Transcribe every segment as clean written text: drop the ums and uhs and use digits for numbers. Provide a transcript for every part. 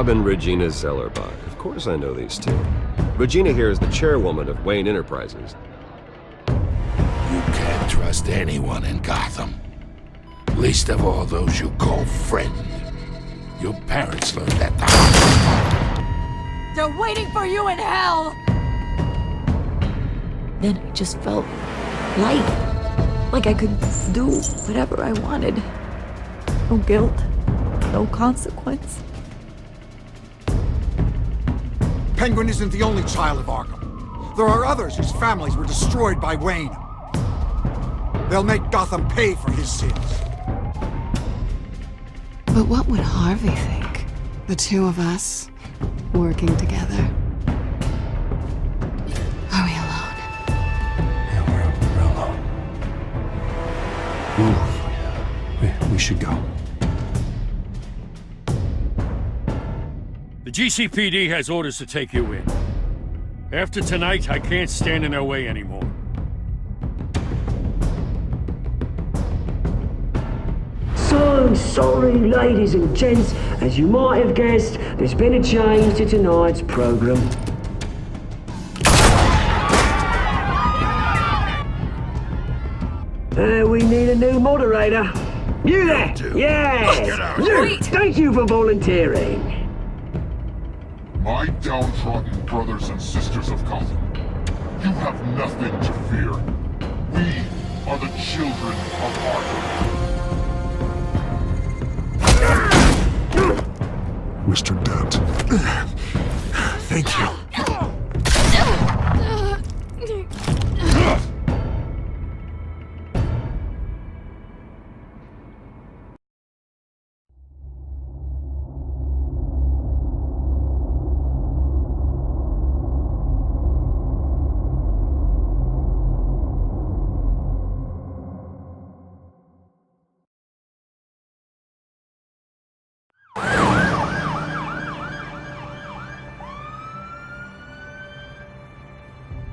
Rob and Regina Zellerbach. Of course I know these two. Regina here is the chairwoman of Wayne Enterprises. You can't trust anyone in Gotham. Least of all those you call friend. Your parents learned that the hard way. They're waiting for you in hell! Then I just felt light. Like I could do whatever I wanted. No guilt. No consequence. Penguin isn't the only child of Arkham. There are others whose families were destroyed by Wayne. They'll make Gotham pay for his sins. But what would Harvey think? The two of us, working together. Are we alone? Yeah, we're alone. We should go. The GCPD has orders to take you in. After tonight, I can't stand in their way anymore. So sorry, ladies and gents. As you might have guessed, there's been a change to tonight's program. We need a new moderator. You there? Yeah! You! Thank you for volunteering. My downtrodden brothers and sisters of Gotham, you have nothing to fear. We are the children of Arkham. Mr. Dent. Thank you.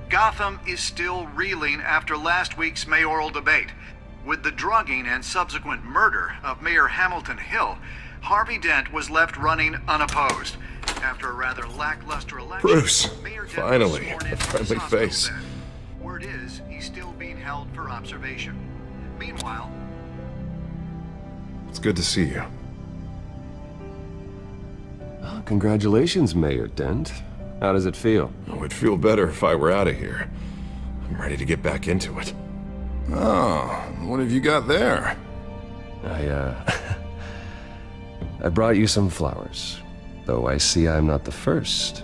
Gotham is still reeling after last week's mayoral debate. With the drugging and subsequent murder of Mayor Hamilton Hill, Harvey Dent was left running unopposed. After a rather lackluster election, Bruce, Mayor Dent finally, was sworn in a for his friendly hospital face. bed. Word is, he's still being held for observation. Meanwhile, It's good to see you. Oh, congratulations, Mayor Dent. How does it feel? Oh, it'd feel better if I were out of here. I'm ready to get back into it. Oh, what have you got there? I brought you some flowers. Though I see I'm not the first.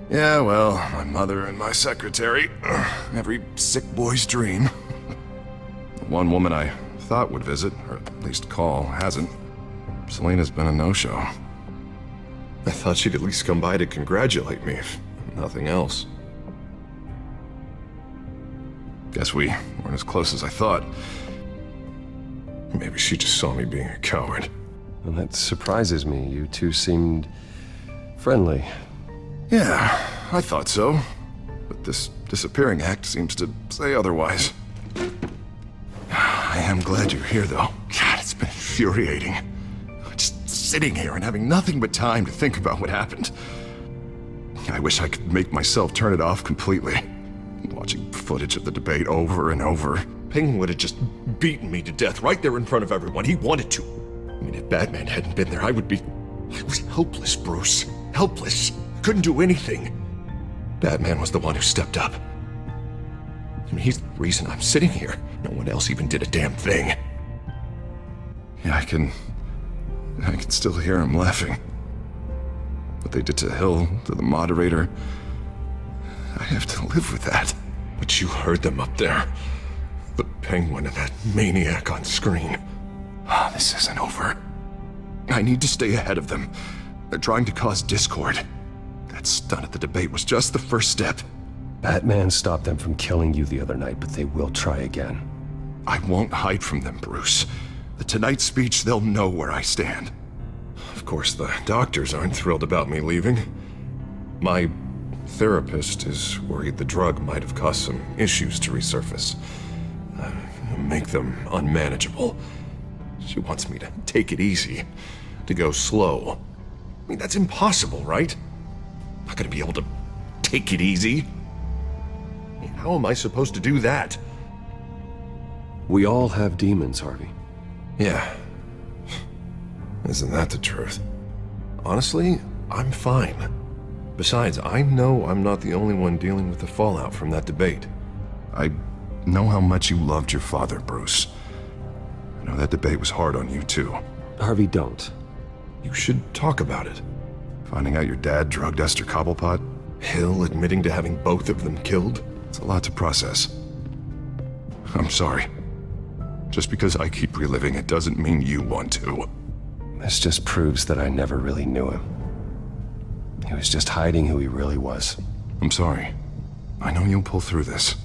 Yeah, well, my mother and my secretary. Every sick boy's dream. One woman I thought would visit, or at least call, hasn't. Selena's been a no-show. I thought she'd at least come by to congratulate me, if nothing else. Guess we weren't as close as I thought. Maybe she just saw me being a coward. Well, that surprises me. You two seemed friendly. Yeah, I thought so. But this disappearing act seems to say otherwise. I am glad you're here, though. God, it's been infuriating. Just sitting here and having nothing but time to think about what happened. I wish I could make myself turn it off completely. Watching footage of the debate over and over. Penguin would have just beaten me to death right there in front of everyone. He wanted to. I mean, if Batman hadn't been there, I was helpless, Bruce. Helpless. Couldn't do anything. Batman was the one who stepped up. I mean, he's the reason I'm sitting here. No one else even did a damn thing. Yeah, I can still hear him laughing. What they did to Hill, to the moderator, I have to live with that. But you heard them up there. The Penguin and that maniac on screen. Ah, this isn't over. I need to stay ahead of them. They're trying to cause discord. That stunt at the debate was just the first step. Batman stopped them from killing you the other night, but they will try again. I won't hide from them, Bruce. The Tonight speech, they'll know where I stand. Of course, the doctors aren't thrilled about me leaving. My therapist is worried the drug might have caused some issues to resurface. Make them unmanageable. She wants me to take it easy, to go slow. I mean, that's impossible, right? I'm not gonna be able to take it easy. I mean, how am I supposed to do that? We all have demons, Harvey. Yeah. Isn't that the truth? Honestly, I'm fine. Besides, I know I'm not the only one dealing with the fallout from that debate. I know how much you loved your father, Bruce. I know that debate was hard on you, too. Harvey, don't. You should talk about it. Finding out your dad drugged Esther Cobblepot, Hill admitting to having both of them killed, it's a lot to process. I'm sorry. Just because I keep reliving it doesn't mean you want to. This just proves that I never really knew him. He was just hiding who he really was. I'm sorry. I know you'll pull through this.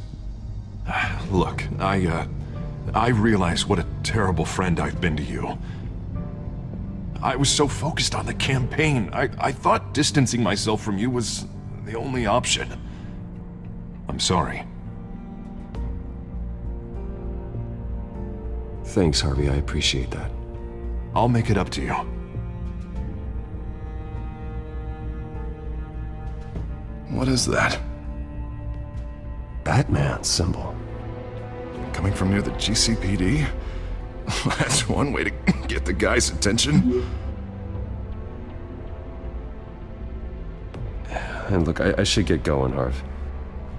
Look, I realize what a terrible friend I've been to you. I was so focused on the campaign. I thought distancing myself from you was the only option. I'm sorry. Thanks, Harvey. I appreciate that. I'll make it up to you. What is that? Batman's symbol. Coming from near the GCPD? That's one way to get the guy's attention. And look, I should get going, Harv.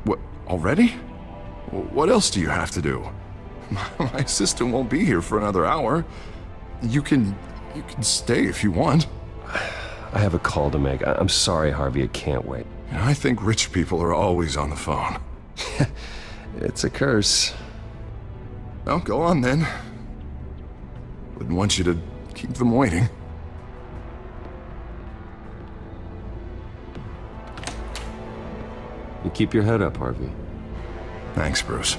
What, already? What else do you have to do? My assistant won't be here for another hour. You can stay if you want. I have a call to make. I'm sorry, Harvey, I can't wait. I think rich people are always on the phone. It's a curse. Well, go on then. Wouldn't want you to keep them waiting. You keep your head up, Harvey. Thanks, Bruce.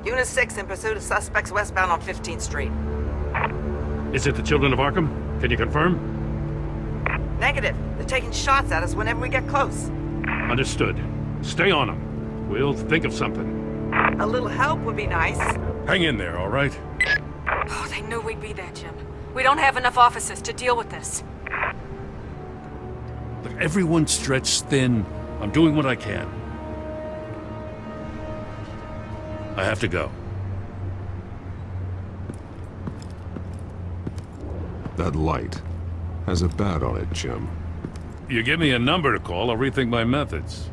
Unit 6 in pursuit of suspects westbound on 15th Street. Is it the Children of Arkham? Can you confirm? Negative. They're taking shots at us whenever we get close. Understood. Stay on them. We'll think of something. A little help would be nice. Hang in there, all right? Oh, they knew we'd be there, Jim. We don't have enough officers to deal with this. Look, everyone's stretched thin. I'm doing what I can. I have to go. That light has a bat on it, Jim. You give me a number to call, I'll rethink my methods.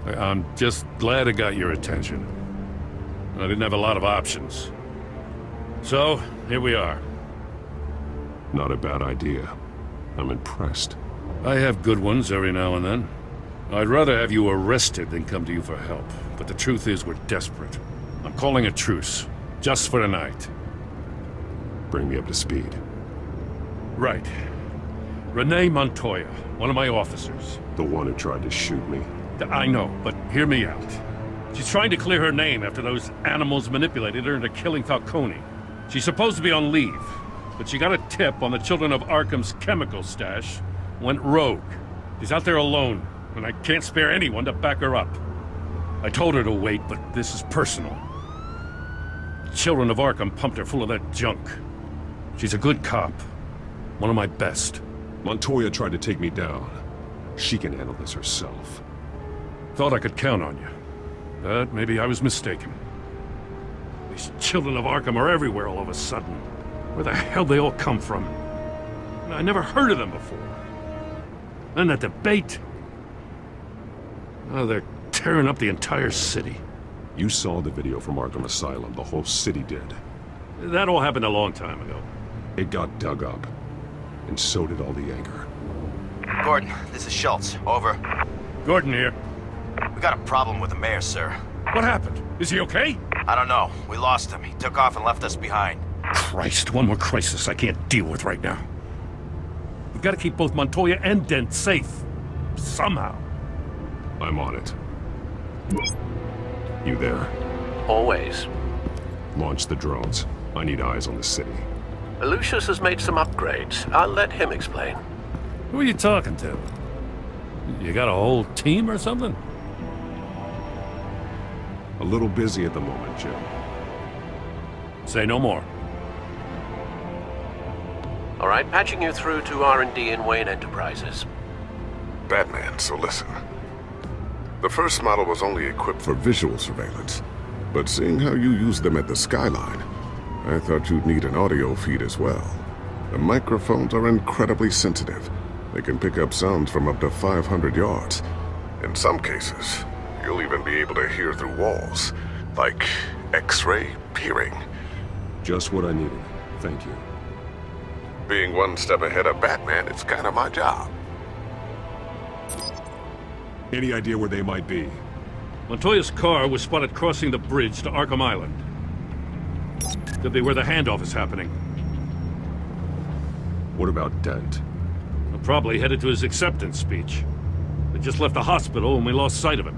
I'm just glad I got your attention. I didn't have a lot of options. So, here we are. Not a bad idea. I'm impressed. I have good ones every now and then. I'd rather have you arrested than come to you for help. But the truth is, we're desperate. I'm calling a truce. Just for tonight. Bring me up to speed. Right. Renee Montoya, one of my officers. The one who tried to shoot me. I know, but hear me out. She's trying to clear her name after those animals manipulated her into killing Falkone. She's supposed to be on leave, but she got a tip on the Children of Arkham's chemical stash, went rogue. She's out there alone, and I can't spare anyone to back her up. I told her to wait, but this is personal. Children of Arkham pumped her full of that junk. She's a good cop. One of my best. Montoya tried to take me down. She can handle this herself. Thought I could count on you. But maybe I was mistaken. These Children of Arkham are everywhere all of a sudden. Where the hell they all come from? I never heard of them before. And that debate. Oh, they're tearing up the entire city. You saw the video from Arkham Asylum. The whole city did. That all happened a long time ago. It got dug up. And so did all the anger. Gordon, this is Schultz. Over. Gordon here. We got a problem with the mayor, sir. What happened? Is he okay? I don't know. We lost him. He took off and left us behind. Christ, one more crisis I can't deal with right now. We've got to keep both Montoya and Dent safe. Somehow. I'm on it. You there? Always. Launch the drones. I need eyes on the city. Lucius has made some upgrades. I'll let him explain. Who are you talking to? You got a whole team or something? A little busy at the moment, Jim. Say no more. All right, patching you through to R&D in Wayne Enterprises. Batman, so listen. The first model was only equipped for visual surveillance, but seeing how you use them at the skyline, I thought you'd need an audio feed as well. The microphones are incredibly sensitive. They can pick up sounds from up to 500 yards. In some cases, you'll even be able to hear through walls, like X-ray peering. Just what I needed. Thank you. Being one step ahead of Batman, it's kind of my job. Any idea where they might be? Montoya's car was spotted crossing the bridge to Arkham Island. Could be where the handoff is happening. What about Dent? Probably headed to his acceptance speech. They just left the hospital and we lost sight of him.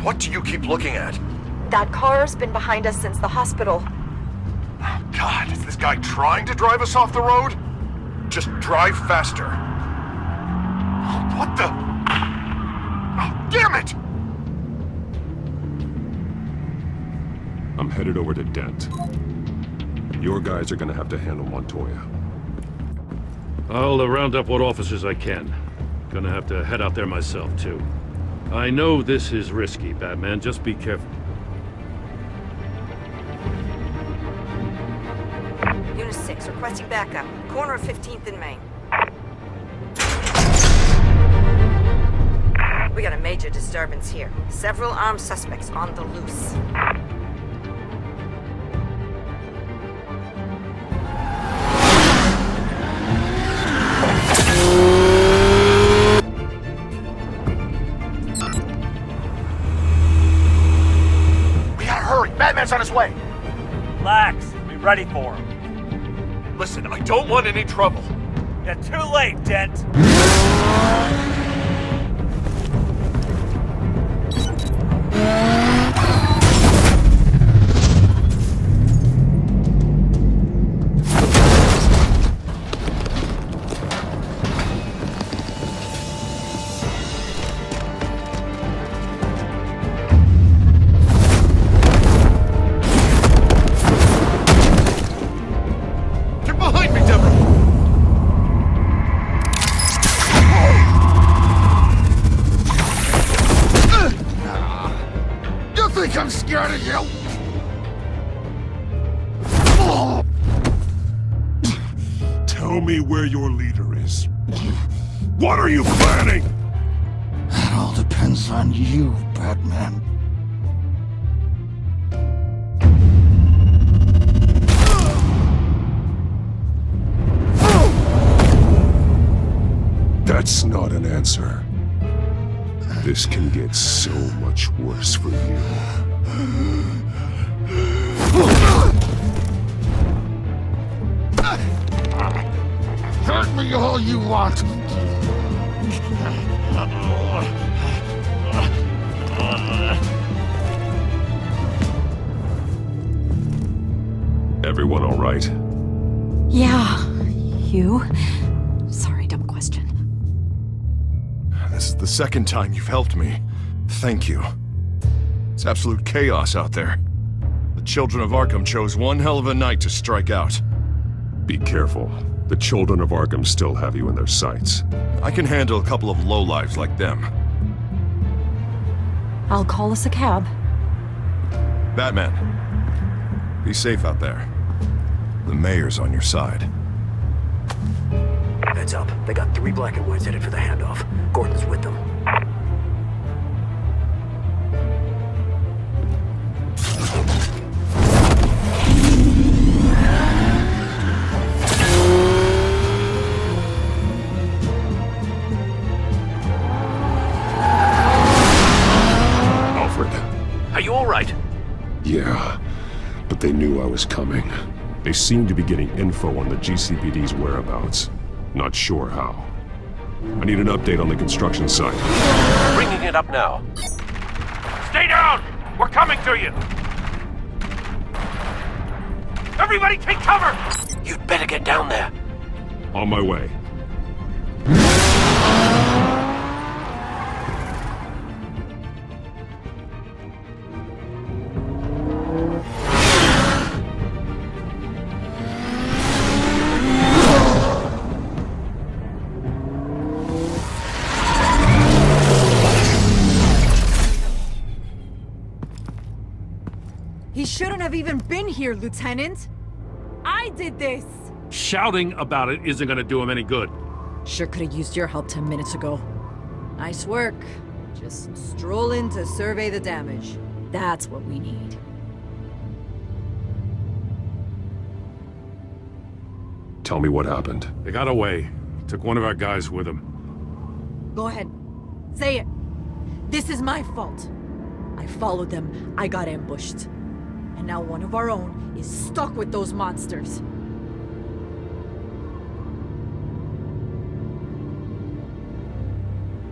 What do you keep looking at? That car's been behind us since the hospital. God, is this guy trying to drive us off the road? Just drive faster. What the? Oh, damn it! I'm headed over to Dent. Your guys are gonna have to handle Montoya. I'll round up what officers I can. Gonna have to head out there myself, too. I know this is risky, Batman. Just be careful. Unit 6, requesting backup. Corner of 15th and Main. We got a major disturbance here. Several armed suspects on the loose. Batman's on his way! Relax. Be ready for him. Listen, I don't want any trouble. You're too late, Dent. I'm scared of you! Tell me where your leader is. What are you planning? That all depends on you, Batman. That's not an answer. This can get so much worse for you. Hurt me all you want. Everyone all right? Yeah. You? Sorry, dumb question. This is the second time you've helped me. Thank you. It's absolute chaos out there. The children of Arkham chose one hell of a night to strike out. Be careful. The children of Arkham still have you in their sights. I can handle a couple of lowlifes like them. I'll call us a cab. Batman, be safe out there. The mayor's on your side. Heads up. They got 3 black and whites headed for the handoff. Gordon's with them. Alfred. Are you all right? Yeah, but they knew I was coming. They seemed to be getting info on the GCPD's whereabouts. Not sure how. I need an update on the construction site. Bringing it up now. Stay down! We're coming to you! Everybody take cover! You'd better get down there. On my way. He shouldn't have even been here, Lieutenant. I did this. Shouting about it isn't gonna do him any good. Sure could have used your help 10 minutes ago. Nice work. Just stroll in to survey the damage. That's what we need. Tell me what happened. They got away. Took one of our guys with them. Go ahead. Say it. This is my fault. I followed them. I got ambushed. And now one of our own is stuck with those monsters.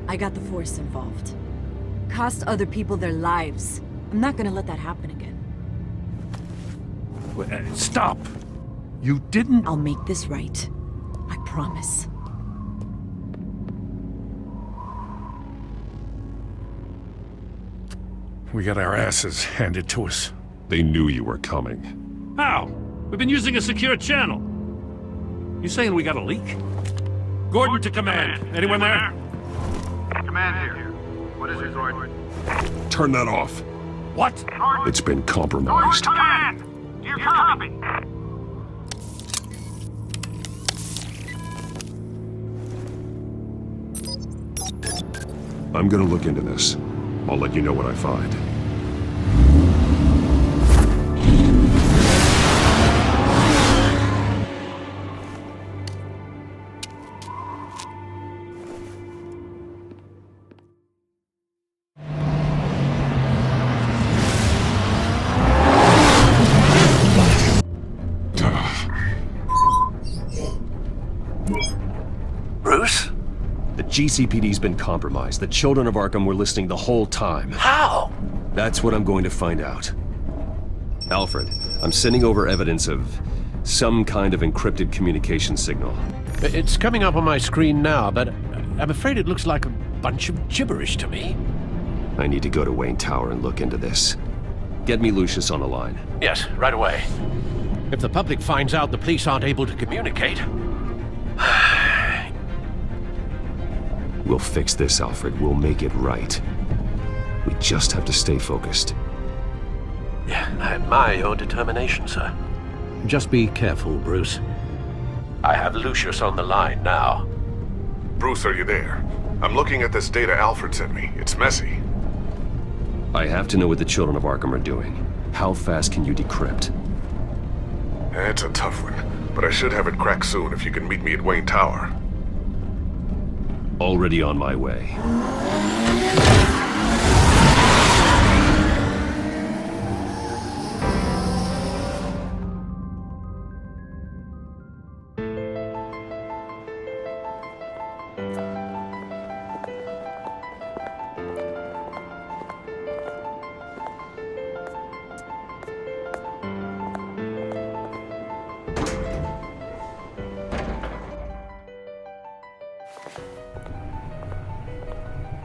I got the Force involved. Cost other people their lives. I'm not gonna let that happen again. Stop! You didn't... I'll make this right. I promise. We got our asses handed to us. They knew you were coming. How? We've been using a secure channel. You saying we got a leak? Gordon to command. Anyone there? Command here. What is it, Gordon? Turn that off. What? It's been compromised. Command! Do you copy? I'm gonna look into this. I'll let you know what I find. Bruce? The GCPD's been compromised. The children of Arkham were listening the whole time. How? That's what I'm going to find out. Alfred, I'm sending over evidence of some kind of encrypted communication signal. It's coming up on my screen now, but I'm afraid it looks like a bunch of gibberish to me. I need to go to Wayne Tower and look into this. Get me Lucius on the line. Yes, right away. If the public finds out the police aren't able to communicate... We'll fix this, Alfred. We'll make it right. We just have to stay focused. Yeah, I admire your determination, sir. Just be careful, Bruce. I have Lucius on the line now. Bruce, are you there? I'm looking at this data Alfred sent me. It's messy. I have to know what the children of Arkham are doing. How fast can you decrypt? It's a tough one, but I should have it cracked soon if you can meet me at Wayne Tower. Already on my way.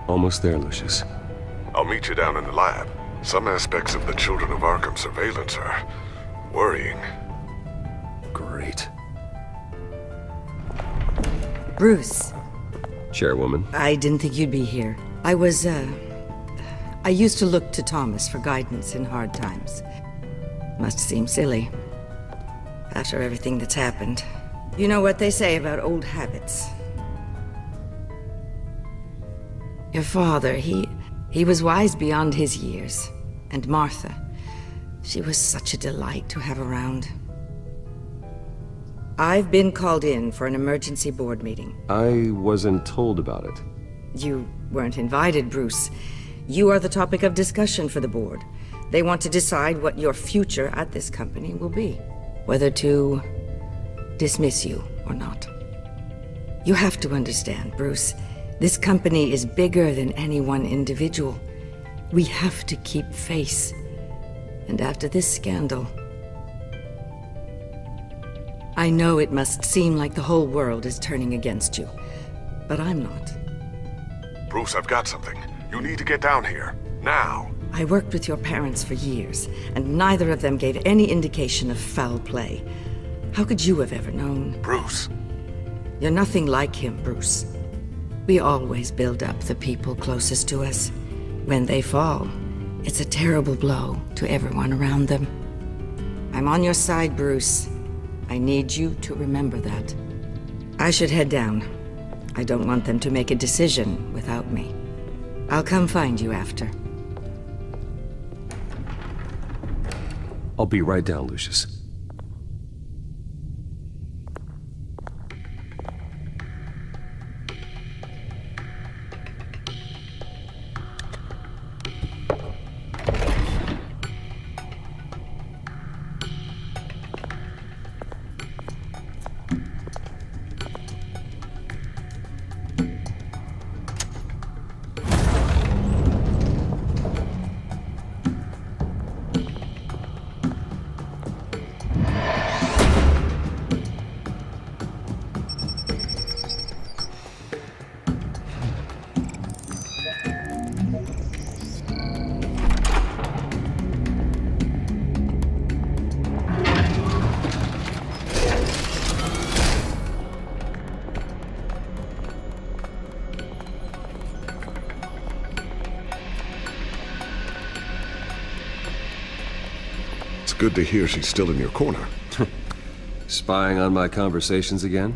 Almost there, Lucius. I'll meet you down in the lab. Some aspects of the Children of Arkham surveillance are worrying. Great. Bruce. Chairwoman. I didn't think you'd be here. I used to look to Thomas for guidance in hard times. Must seem silly. After everything that's happened. You know what they say about old habits. Your father, he was wise beyond his years. And Martha, she was such a delight to have around. I've been called in for an emergency board meeting. I wasn't told about it. You weren't invited, Bruce. You are the topic of discussion for the board. They want to decide what your future at this company will be. Whether to dismiss you or not. You have to understand, Bruce. This company is bigger than any one individual. We have to keep face. And after this scandal, I know it must seem like the whole world is turning against you, but I'm not. Bruce, I've got something. You need to get down here. Now. I worked with your parents for years, and neither of them gave any indication of foul play. How could you have ever known? Bruce. You're nothing like him, Bruce. We always build up the people closest to us. When they fall, it's a terrible blow to everyone around them. I'm on your side, Bruce. I need you to remember that. I should head down. I don't want them to make a decision without me. I'll come find you after. I'll be right down, Lucius. Good to hear she's still in your corner. Spying on my conversations again?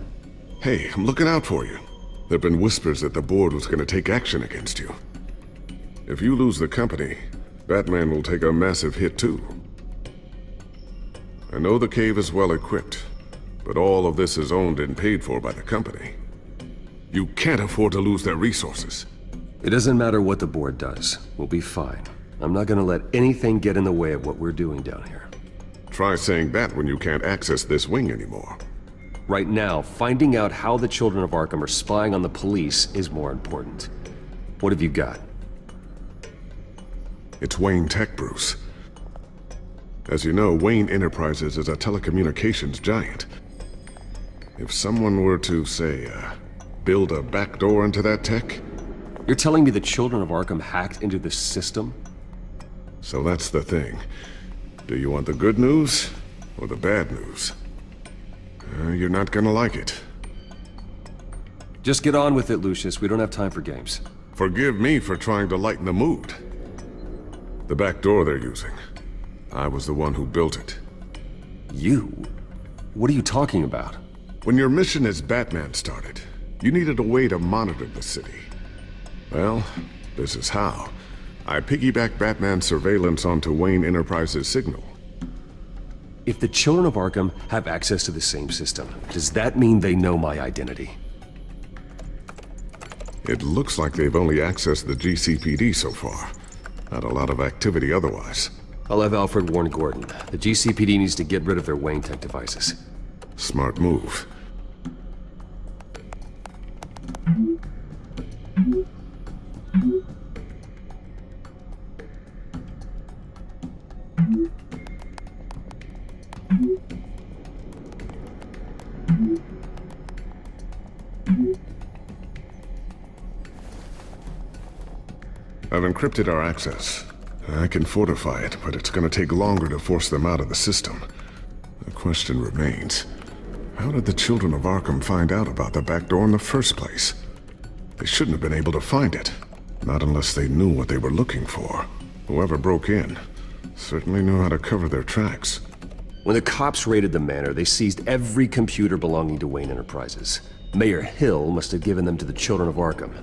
Hey, I'm looking out for you. There've been whispers that the board was going to take action against you. If you lose the company, Batman will take a massive hit too. I know the cave is well equipped, but all of this is owned and paid for by the company. You can't afford to lose their resources. It doesn't matter what the board does. We'll be fine. I'm not gonna let anything get in the way of what we're doing down here. Try saying that when you can't access this wing anymore. Right now, finding out how the children of Arkham are spying on the police is more important. What have you got? It's Wayne Tech, Bruce. As you know, Wayne Enterprises is a telecommunications giant. If someone were to, say, build a backdoor into that tech... You're telling me the children of Arkham hacked into the system? So that's the thing. Do you want the good news or the bad news? You're not gonna like it. Just get on with it, Lucius. We don't have time for games. Forgive me for trying to lighten the mood. The back door they're using. I was the one who built it. You? What are you talking about? When your mission as Batman started, you needed a way to monitor the city. Well, this is how. I piggybacked Batman's surveillance onto Wayne Enterprises' signal. If the children of Arkham have access to the same system, does that mean they know my identity? It looks like they've only accessed the GCPD so far. Not a lot of activity otherwise. I'll have Alfred warn Gordon. The GCPD needs to get rid of their Wayne Tech devices. Smart move. I've encrypted our access. I can fortify it, but it's gonna take longer to force them out of the system. The question remains, how did the children of Arkham find out about the back door in the first place? They shouldn't have been able to find it. Not unless they knew what they were looking for. Whoever broke in certainly knew how to cover their tracks. When the cops raided the manor, they seized every computer belonging to Wayne Enterprises. Mayor Hill must have given them to the children of Arkham.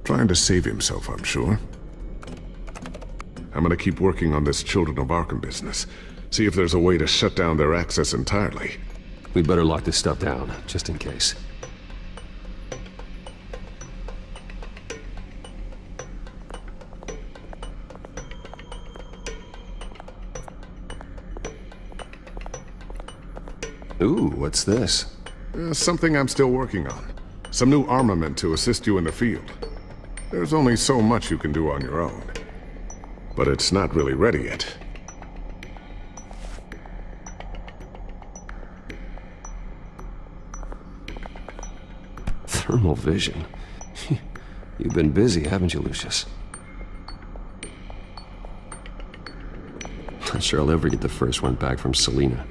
Trying to save himself, I'm sure. I'm gonna keep working on this Children of Arkham business. See if there's a way to shut down their access entirely. We better lock this stuff down, just in case. Ooh, what's this? Something I'm still working on. Some new armament to assist you in the field. There's only so much you can do on your own. But it's not really ready yet. Thermal vision. You've been busy, haven't you, Lucius? Not sure I'll ever get the first one back from Selena.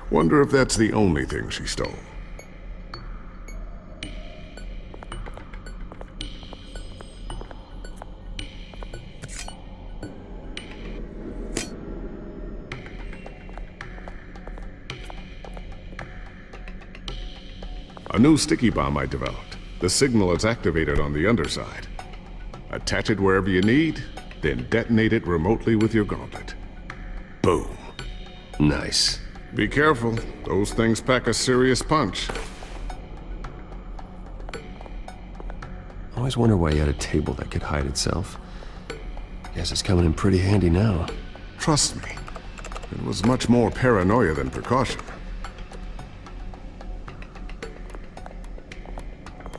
Wonder if that's the only thing she stole. A new sticky bomb I developed. The signal is activated on the underside. Attach it wherever you need, then detonate it remotely with your gauntlet. Boom. Nice. Be careful. Those things pack a serious punch. I always wonder why you had a table that could hide itself. Guess it's coming in pretty handy now. Trust me. It was much more paranoia than precaution.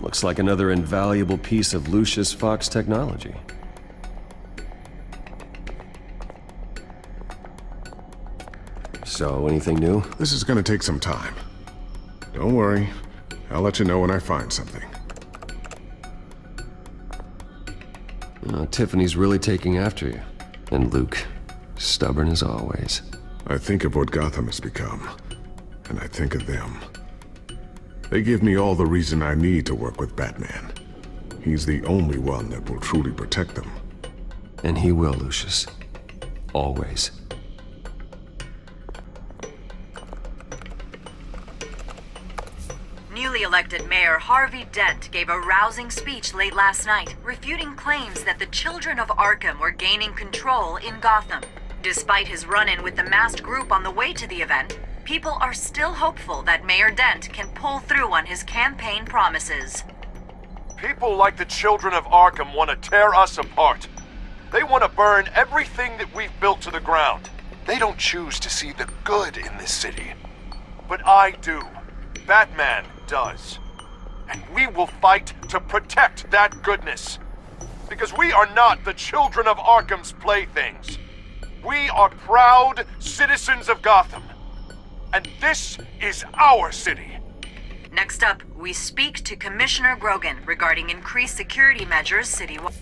Looks like another invaluable piece of Lucius Fox technology. So, anything new? This is gonna take some time. Don't worry. I'll let you know when I find something. Tiffany's really taking after you. And Luke, stubborn as always. I think of what Gotham has become, and I think of them. They give me all the reason I need to work with Batman. He's the only one that will truly protect them. And he will, Lucius. Always. Newly elected Mayor Harvey Dent gave a rousing speech late last night, refuting claims that the children of Arkham were gaining control in Gotham. Despite his run-in with the masked group on the way to the event, people are still hopeful that Mayor Dent can pull through on his campaign promises. People like the children of Arkham want to tear us apart. They want to burn everything that we've built to the ground. They don't choose to see the good in this city. But I do. Batman does. And we will fight to protect that goodness. Because we are not the children of Arkham's playthings. We are proud citizens of Gotham. And this is our city. Next up, we speak to Commissioner Grogan regarding increased security measures citywide.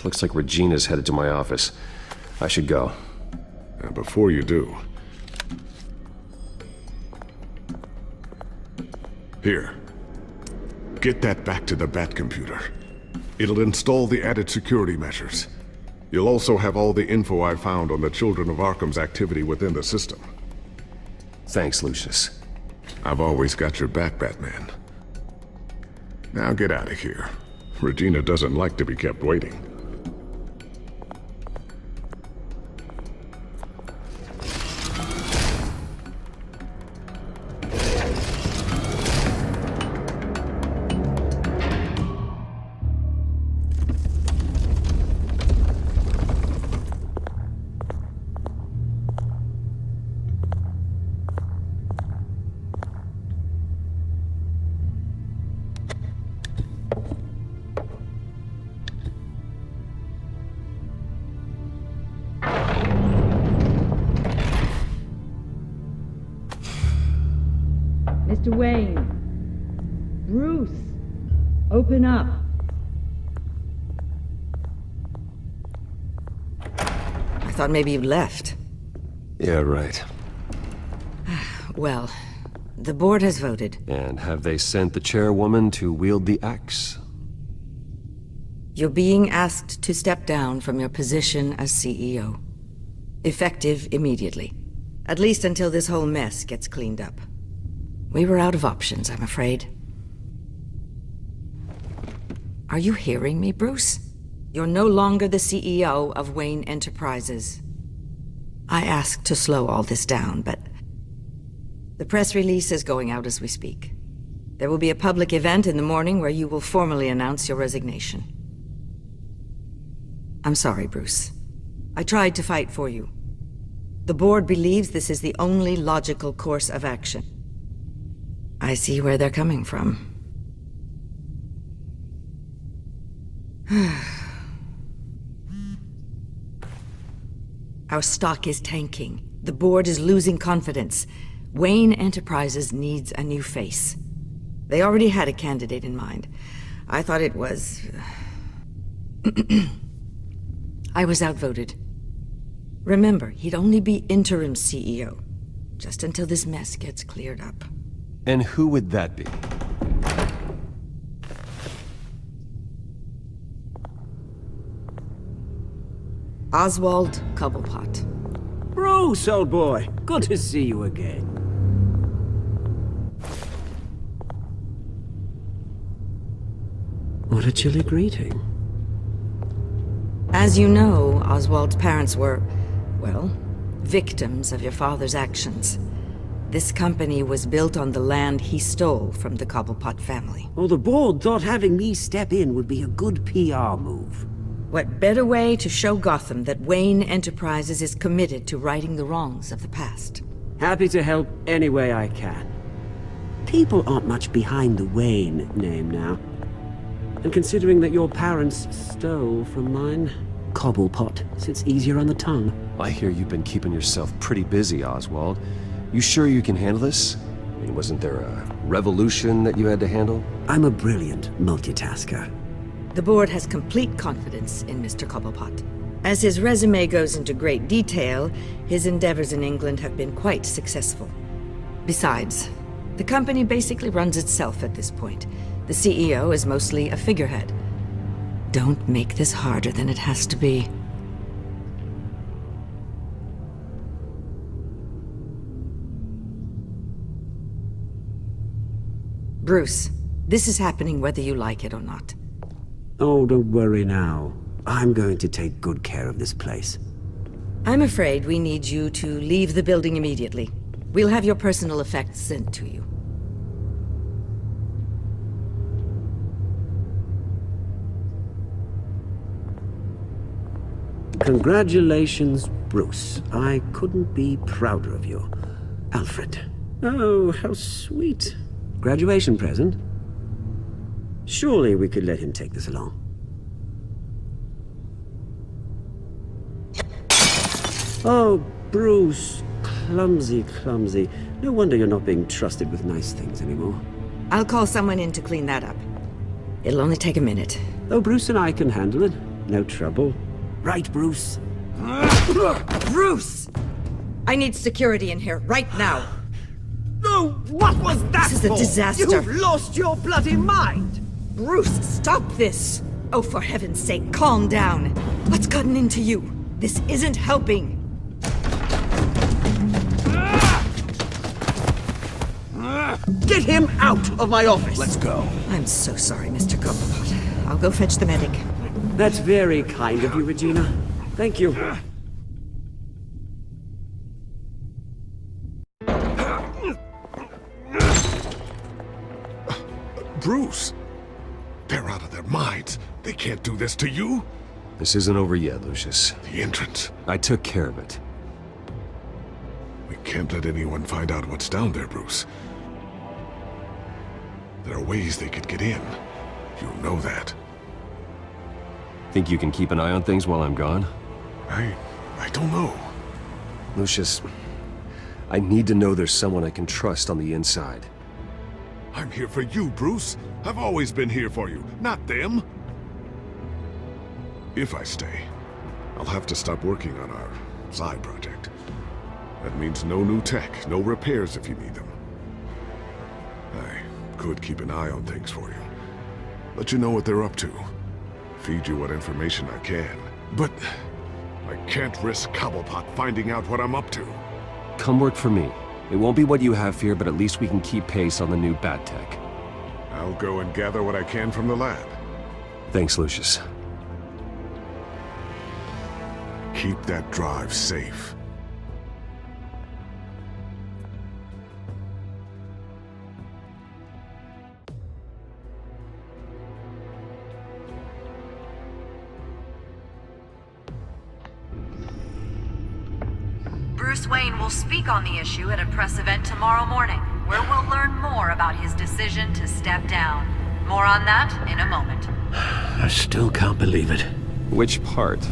Looks like Regina's headed to my office. I should go. And before you do... Here. Get that back to the Bat computer. It'll install the added security measures. You'll also have all the info I found on the Children of Arkham's activity within the system. Thanks, Lucius. I've always got your back, Batman. Now get out of here. Regina doesn't like to be kept waiting. Mr. Wayne. Bruce. Open up. I thought maybe you left. Yeah, right. Well, the board has voted. And have they sent the chairwoman to wield the axe? You're being asked to step down from your position as CEO. Effective immediately. At least until this whole mess gets cleaned up. We were out of options, I'm afraid. Are you hearing me, Bruce? You're no longer the CEO of Wayne Enterprises. I asked to slow all this down, but the press release is going out as we speak. There will be a public event in the morning where you will formally announce your resignation. I'm sorry, Bruce. I tried to fight for you. The board believes this is the only logical course of action. I see where they're coming from. Our stock is tanking. The board is losing confidence. Wayne Enterprises needs a new face. They already had a candidate in mind. I thought it was... I was outvoted. Remember, he'd only be interim CEO, just until this mess gets cleared up. And who would that be? Oswald Cobblepot. Bruce, old boy. Good to see you again. What a chilly greeting. As you know, Oswald's parents were, well, victims of your father's actions. This company was built on the land he stole from the Cobblepot family. Well, the board thought having me step in would be a good PR move. What better way to show Gotham that Wayne Enterprises is committed to righting the wrongs of the past? Happy to help any way I can. People aren't much behind the Wayne name now. And considering that your parents stole from mine, Cobblepot sits easier on the tongue. I hear you've been keeping yourself pretty busy, Oswald. You sure you can handle this? I mean, wasn't there a revolution that you had to handle? I'm a brilliant multitasker. The board has complete confidence in Mr. Cobblepot. As his resume goes into great detail, his endeavors in England have been quite successful. Besides, the company basically runs itself at this point. The CEO is mostly a figurehead. Don't make this harder than it has to be. Bruce, this is happening whether you like it or not. Oh, don't worry now. I'm going to take good care of this place. I'm afraid we need you to leave the building immediately. We'll have your personal effects sent to you. Congratulations, Bruce. I couldn't be prouder of you. Alfred. Oh, how sweet. Graduation present? Surely we could let him take this along. Oh, Bruce. Clumsy, clumsy. No wonder you're not being trusted with nice things anymore. I'll call someone in to clean that up. It'll only take a minute. Oh, Bruce and I can handle it. No trouble. Right, Bruce? Bruce! I need security in here, right now. Oh, what was that? This is a disaster. You've lost your bloody mind! Bruce, stop this! Oh, for heaven's sake, calm down. What's gotten into you? This isn't helping. Get him out of my office! Let's go. I'm so sorry, Mr. Cobblepot. I'll go fetch the medic. That's very kind of you, Regina. Thank you. Bruce! They're out of their minds. They can't do this to you. This isn't over yet, Lucius. The entrance. I took care of it. We can't let anyone find out what's down there, Bruce. There are ways they could get in. You know that. Think you can keep an eye on things while I'm gone? I don't know. Lucius, I need to know there's someone I can trust on the inside. I'm here for you, Bruce. I've always been here for you, not them. If I stay, I'll have to stop working on our side project. That means no new tech, no repairs if you need them. I could keep an eye on things for you. Let you know what they're up to. Feed you what information I can. But I can't risk Cobblepot finding out what I'm up to. Come work for me. It won't be what you have here, but at least we can keep pace on the new bat tech. I'll go and gather what I can from the lab. Thanks, Lucius. Keep that drive safe. Bruce Wayne will speak on the issue at a press event tomorrow morning, where we'll learn more about his decision to step down. More on that in a moment. I still can't believe it. Which part?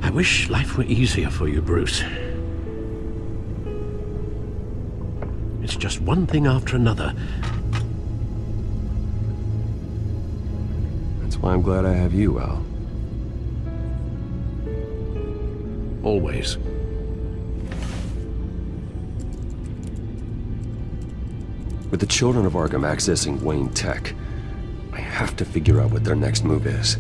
I wish life were easier for you, Bruce. It's just one thing after another. That's why I'm glad I have you, Al. Always. With the children of Arkham accessing Wayne Tech, I have to figure out what their next move is.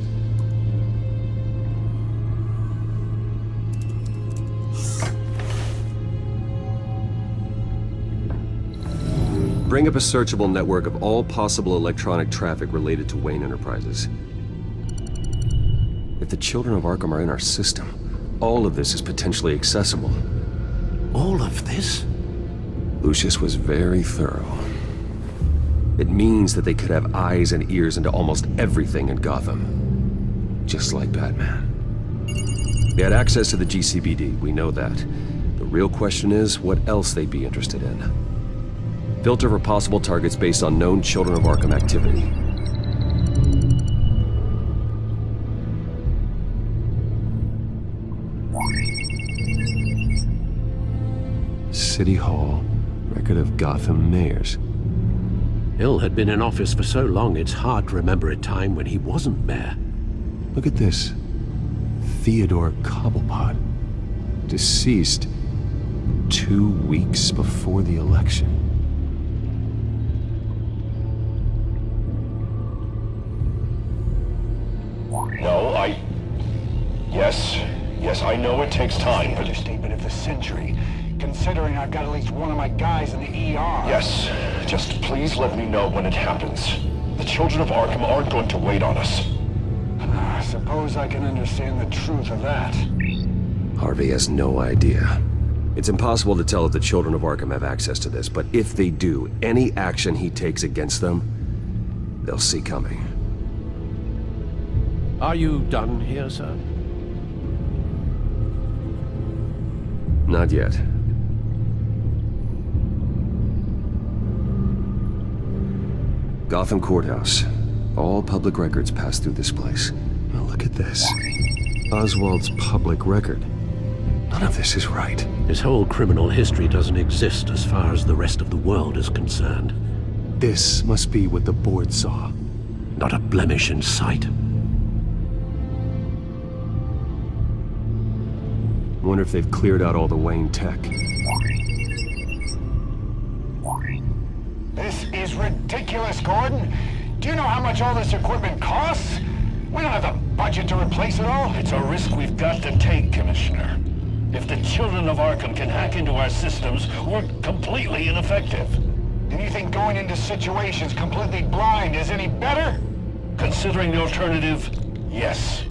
Bring up a searchable network of all possible electronic traffic related to Wayne Enterprises. If the children of Arkham are in our system, all of this is potentially accessible. All of this? Lucius was very thorough. It means that they could have eyes and ears into almost everything in Gotham. Just like Batman. They had access to the GCPD, we know that. The real question is, what else they'd be interested in. Filter for possible targets based on known Children of Arkham activity. City Hall, record of Gotham mayors. Hill had been in office for so long, it's hard to remember a time when he wasn't mayor. Look at this. Theodore Cobblepot. Deceased 2 weeks before the election. No, Yes, I know it takes time, but... Understatement of the century, considering I've got at least one of my guys in the ER. Yes, just please let me know when it happens. The children of Arkham aren't going to wait on us. I suppose I can understand the truth of that. Harvey has no idea. It's impossible to tell if the children of Arkham have access to this, but if they do, any action he takes against them, they'll see coming. Are you done here, sir? Not yet. Gotham Courthouse. All public records pass through this place. Now look at this. Oswald's public record. None of this is right. His whole criminal history doesn't exist as far as the rest of the world is concerned. This must be what the board saw. Not a blemish in sight. Wonder if they've cleared out all the Wayne tech. This is ridiculous, Gordon. Do you know how much all this equipment costs? We don't have the budget to replace it all. It's a risk we've got to take, Commissioner. If the children of Arkham can hack into our systems, we're completely ineffective. And you think going into situations completely blind is any better? Considering the alternative, yes.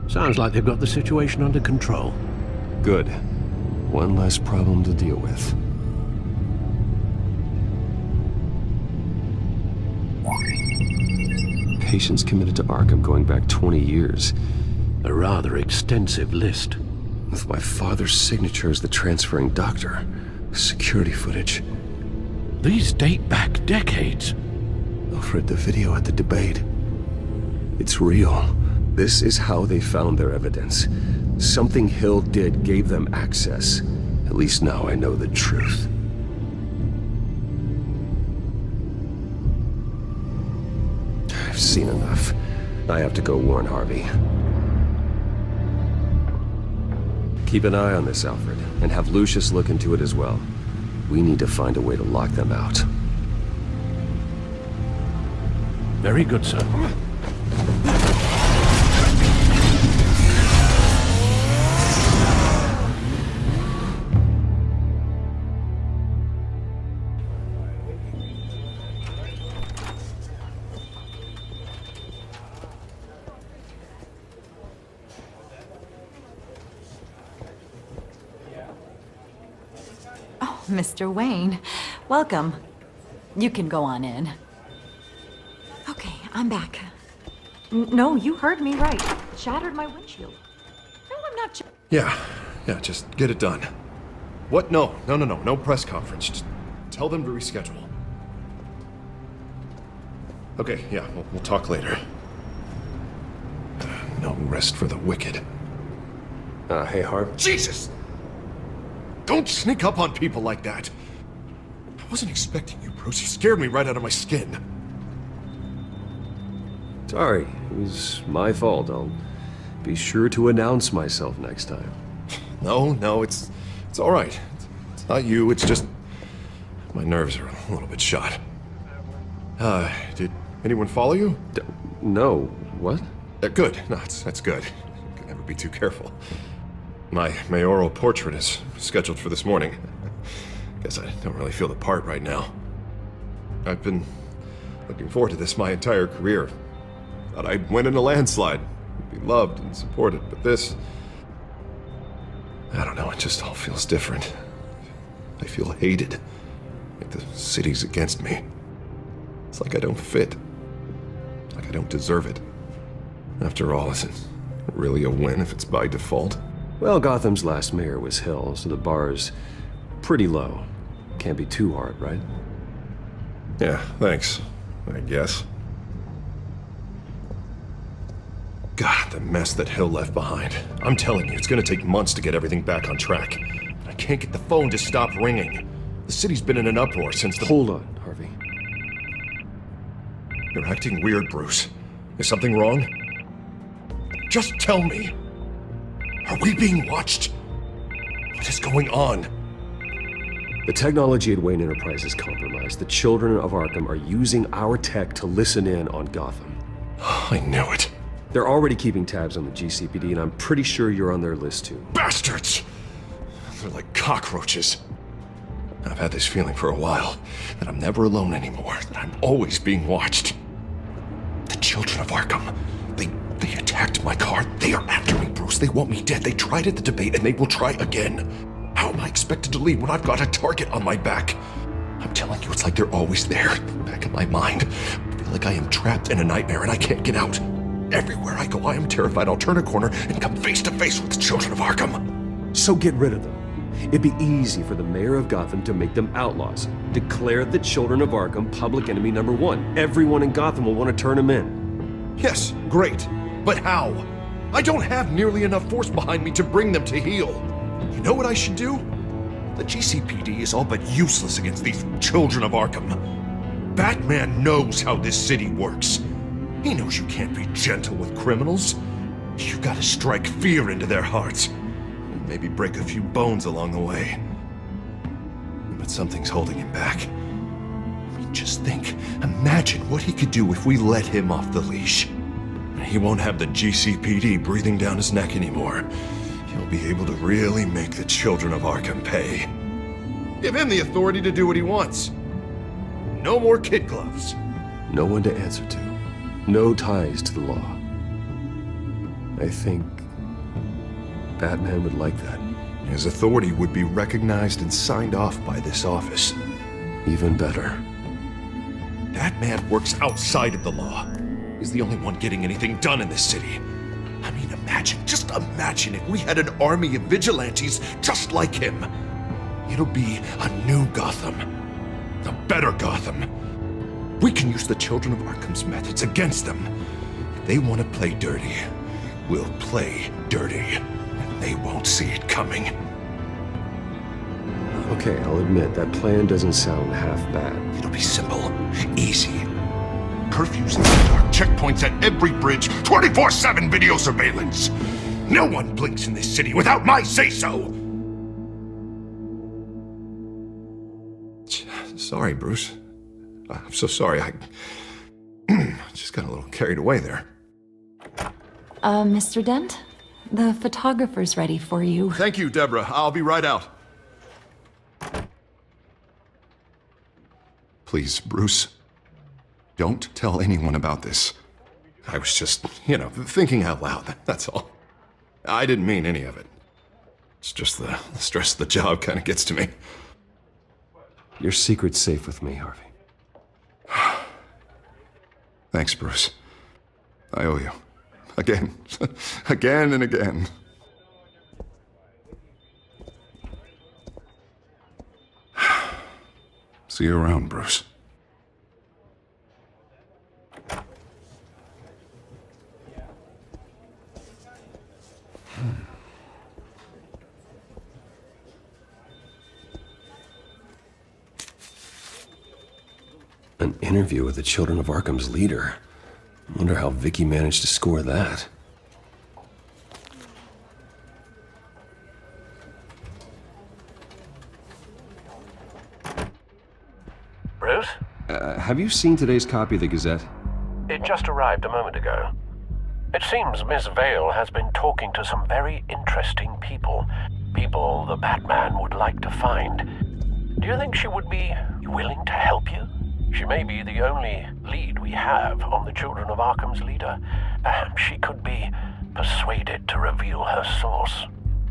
Sounds like they've got the situation under control. Good. One less problem to deal with. Patients committed to Arkham going back 20 years. A rather extensive list. With my father's signature as the transferring doctor. Security footage. These date back decades. Alfred, the video at the debate. It's real. This is how they found their evidence. Something Hill did gave them access. At least now I know the truth. I've seen enough. I have to go warn Harvey. Keep an eye on this, Alfred, and have Lucius look into it as well. We need to find a way to lock them out. Very good, sir. Mr. Wayne, welcome. You can go on in. Okay, I'm back. No, you heard me right. Shattered my windshield. No, I'm not. Yeah, Yeah, just get it done. What? No. No press conference. Just tell them to reschedule. Okay, yeah, we'll talk later. No rest for the wicked. Hey, Harv. Jesus! Don't sneak up on people like that. I wasn't expecting you, Bruce. You scared me right out of my skin. Sorry, it was my fault. I'll be sure to announce myself next time. No, it's all right. It's not you, it's just my nerves are a little bit shot. Did anyone follow you? No. What? Good. No, that's good. You can never be too careful. My mayoral portrait is scheduled for this morning. Guess I don't really feel the part right now. I've been looking forward to this my entire career. Thought I'd win in a landslide, be loved and supported, but this... I don't know, it just all feels different. I feel hated. Like the city's against me. It's like I don't fit. Like I don't deserve it. After all, is it really a win if it's by default? Well, Gotham's last mayor was Hill, so the bar's pretty low. Can't be too hard, right? Yeah, thanks, I guess. God, the mess that Hill left behind. I'm telling you, it's gonna take months to get everything back on track. I can't get the phone to stop ringing. The city's been in an uproar since the— Hold on, Harvey. You're acting weird, Bruce. Is something wrong? Just tell me. Are we being watched? What is going on? The technology at Wayne Enterprise is compromised. The children of Arkham are using our tech to listen in on Gotham. I knew it. They're already keeping tabs on the GCPD, and I'm pretty sure you're on their list too. Bastards! They're like cockroaches. I've had this feeling for a while, that I'm never alone anymore, that I'm always being watched. The children of Arkham, they attacked my car. They are after me, Bruce. They want me dead. They tried at the debate, and they will try again. How am I expected to leave when I've got a target on my back? I'm telling you, it's like they're always there, back in my mind. I feel like I am trapped in a nightmare, and I can't get out. Everywhere I go, I am terrified I'll turn a corner and come face to face with the children of Arkham. So get rid of them. It'd be easy for the mayor of Gotham to make them outlaws. Declare the children of Arkham public enemy number one. Everyone in Gotham will want to turn them in. Yes, great. But how? I don't have nearly enough force behind me to bring them to heel. You know what I should do? The GCPD is all but useless against these children of Arkham. Batman knows how this city works. He knows you can't be gentle with criminals. You gotta strike fear into their hearts. And maybe break a few bones along the way. But something's holding him back. I mean, just think. Imagine what he could do if we let him off the leash. He won't have the GCPD breathing down his neck anymore. He'll be able to really make the children of Arkham pay. Give him the authority to do what he wants. No more kid gloves. No one to answer to. No ties to the law. I think Batman would like that. His authority would be recognized and signed off by this office. Even better. Batman works outside of the law. He's the only one getting anything done in this city. I mean, just imagine if we had an army of vigilantes just like him. It'll be a new Gotham. A better Gotham. We can use the children of Arkham's methods against them. If they want to play dirty, we'll play dirty. And they won't see it coming. Okay, I'll admit, that plan doesn't sound half bad. It'll be simple, easy. Curfews in the dark, checkpoints at every bridge, 24/7 video surveillance. No one blinks in this city without my say-so. Sorry, Bruce. I'm so sorry. I just got a little carried away there. Mr. Dent? The photographer's ready for you. Thank you, Deborah. I'll be right out. Please, Bruce. Don't tell anyone about this. I was just, thinking out loud, that's all. I didn't mean any of it. It's just the stress of the job kind of gets to me. Your secret's safe with me, Harvey. Thanks, Bruce. I owe you. Again. Again and again. See you around, Bruce. An interview with the Children of Arkham's leader. Wonder how Vicky managed to score that. Bruce? Have you seen today's copy of the Gazette? It just arrived a moment ago. It seems Miss Vale has been talking to some very interesting people. People the Batman would like to find. Do you think she would be willing to help you? She may be the only lead we have on the Children of Arkham's leader. Perhaps she could be persuaded to reveal her source.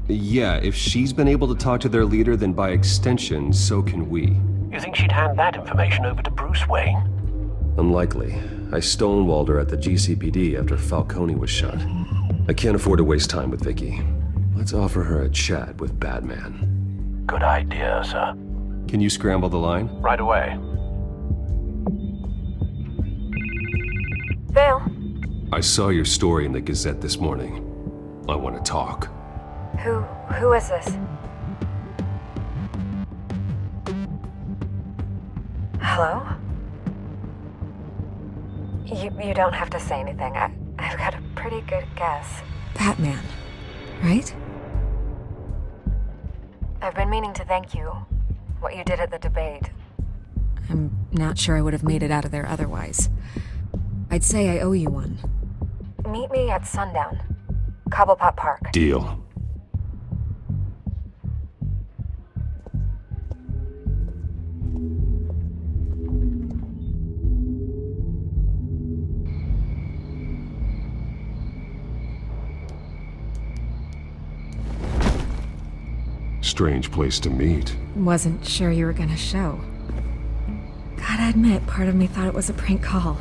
Yeah, if she's been able to talk to their leader, then by extension, so can we. You think she'd hand that information over to Bruce Wayne? Unlikely. I stonewalled her at the GCPD after Falcone was shot. I can't afford to waste time with Vicky. Let's offer her a chat with Batman. Good idea, sir. Can you scramble the line? Right away. Vale. I saw your story in the Gazette this morning. I want to talk. Who is this? Hello? You don't have to say anything. I've got a pretty good guess. Batman, right? I've been meaning to thank you. What you did at the debate. I'm not sure I would have made it out of there otherwise. I'd say I owe you one. Meet me at sundown. Cobblepot Park. Deal. Strange place to meet. Wasn't sure you were gonna show. Gotta admit, part of me thought it was a prank call.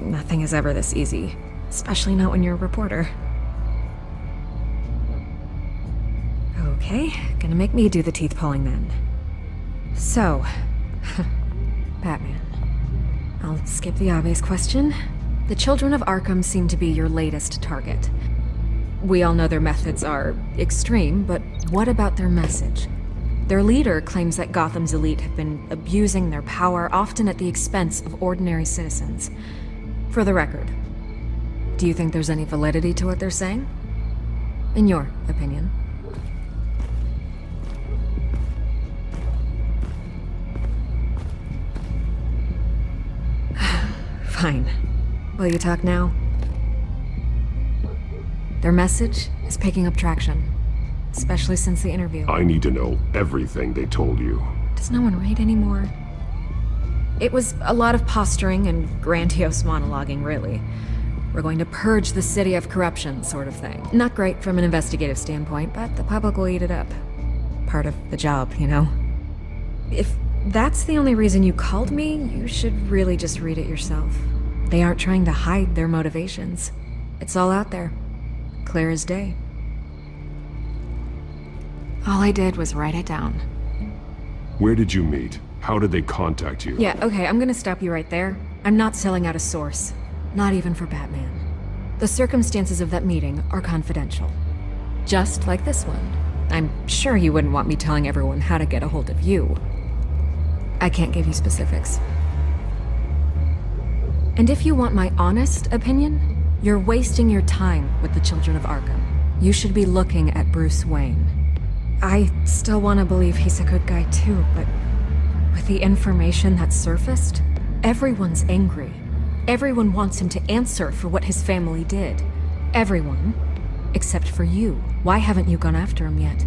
Nothing is ever this easy, especially not when you're a reporter. Okay, gonna make me do the teeth pulling then. So, Batman. I'll skip the obvious question. The Children of Arkham seem to be your latest target. We all know their methods are extreme, but what about their message? Their leader claims that Gotham's elite have been abusing their power, often at the expense of ordinary citizens. For the record, do you think there's any validity to what they're saying? In your opinion? Fine. Will you talk now? Their message is picking up traction, especially since the interview. I need to know everything they told you. Does no one read anymore? It was a lot of posturing and grandiose monologuing, really. We're going to purge the city of corruption, sort of thing. Not great from an investigative standpoint, but the public will eat it up. Part of the job, you know? If that's the only reason you called me, you should really just read it yourself. They aren't trying to hide their motivations. It's all out there. Clear as day. All I did was write it down. Where did you meet? How did they contact you? Yeah, okay, I'm gonna stop you right there. I'm not selling out a source. Not even for Batman. The circumstances of that meeting are confidential. Just like this one. I'm sure you wouldn't want me telling everyone how to get a hold of you. I can't give you specifics. And if you want my honest opinion, you're wasting your time with the Children of Arkham. You should be looking at Bruce Wayne. I still want to believe he's a good guy too, but with the information that's surfaced, everyone's angry. Everyone wants him to answer for what his family did. Everyone, except for you. Why haven't you gone after him yet?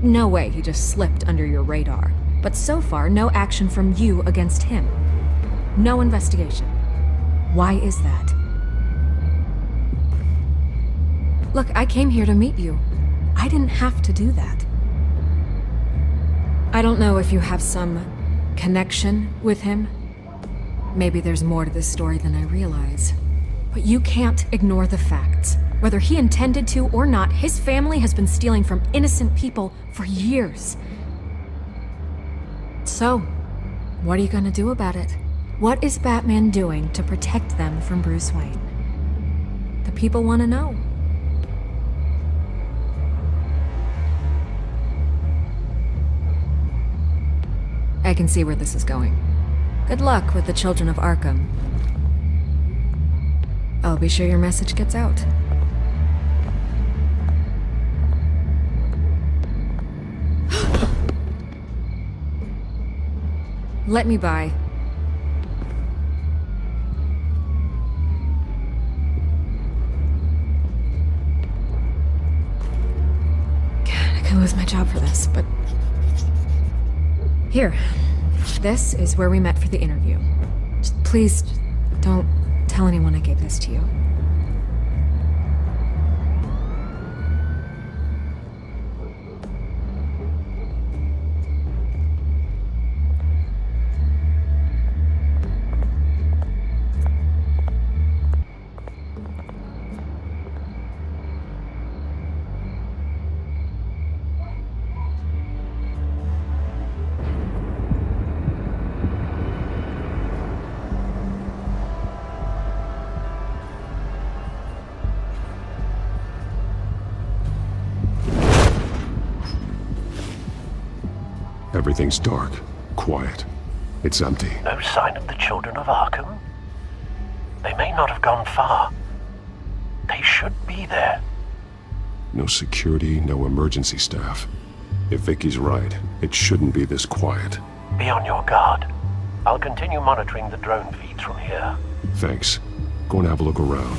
No way he just slipped under your radar. But so far, no action from you against him. No investigation. Why is that? Look, I came here to meet you. I didn't have to do that. I don't know if you have some connection with him. Maybe there's more to this story than I realize. But you can't ignore the facts. Whether he intended to or not, his family has been stealing from innocent people for years. So, what are you gonna do about it? What is Batman doing to protect them from Bruce Wayne? The people want to know. I can see where this is going. Good luck with the children of Arkham. I'll be sure your message gets out. Let me by. God, I could lose my job for this, but... Here. This is where we met for the interview. Please, don't tell anyone I gave this to you. Everything's dark, quiet. It's empty. No sign of the children of Arkham? They may not have gone far. They should be there. No security, no emergency staff. If Vicky's right, it shouldn't be this quiet. Be on your guard. I'll continue monitoring the drone feeds from here. Thanks. Go and have a look around.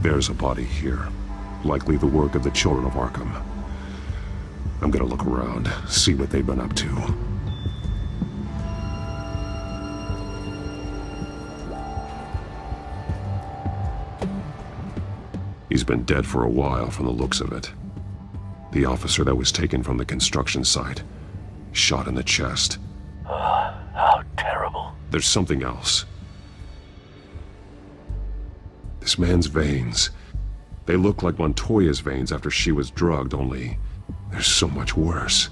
There's a body here. Likely the work of the children of Arkham. I'm gonna look around, see what they've been up to. He's been dead for a while from the looks of it. The officer that was taken from the construction site. Shot in the chest. How terrible. There's something else. This man's veins. They look like Montoya's veins after she was drugged, only they're so much worse.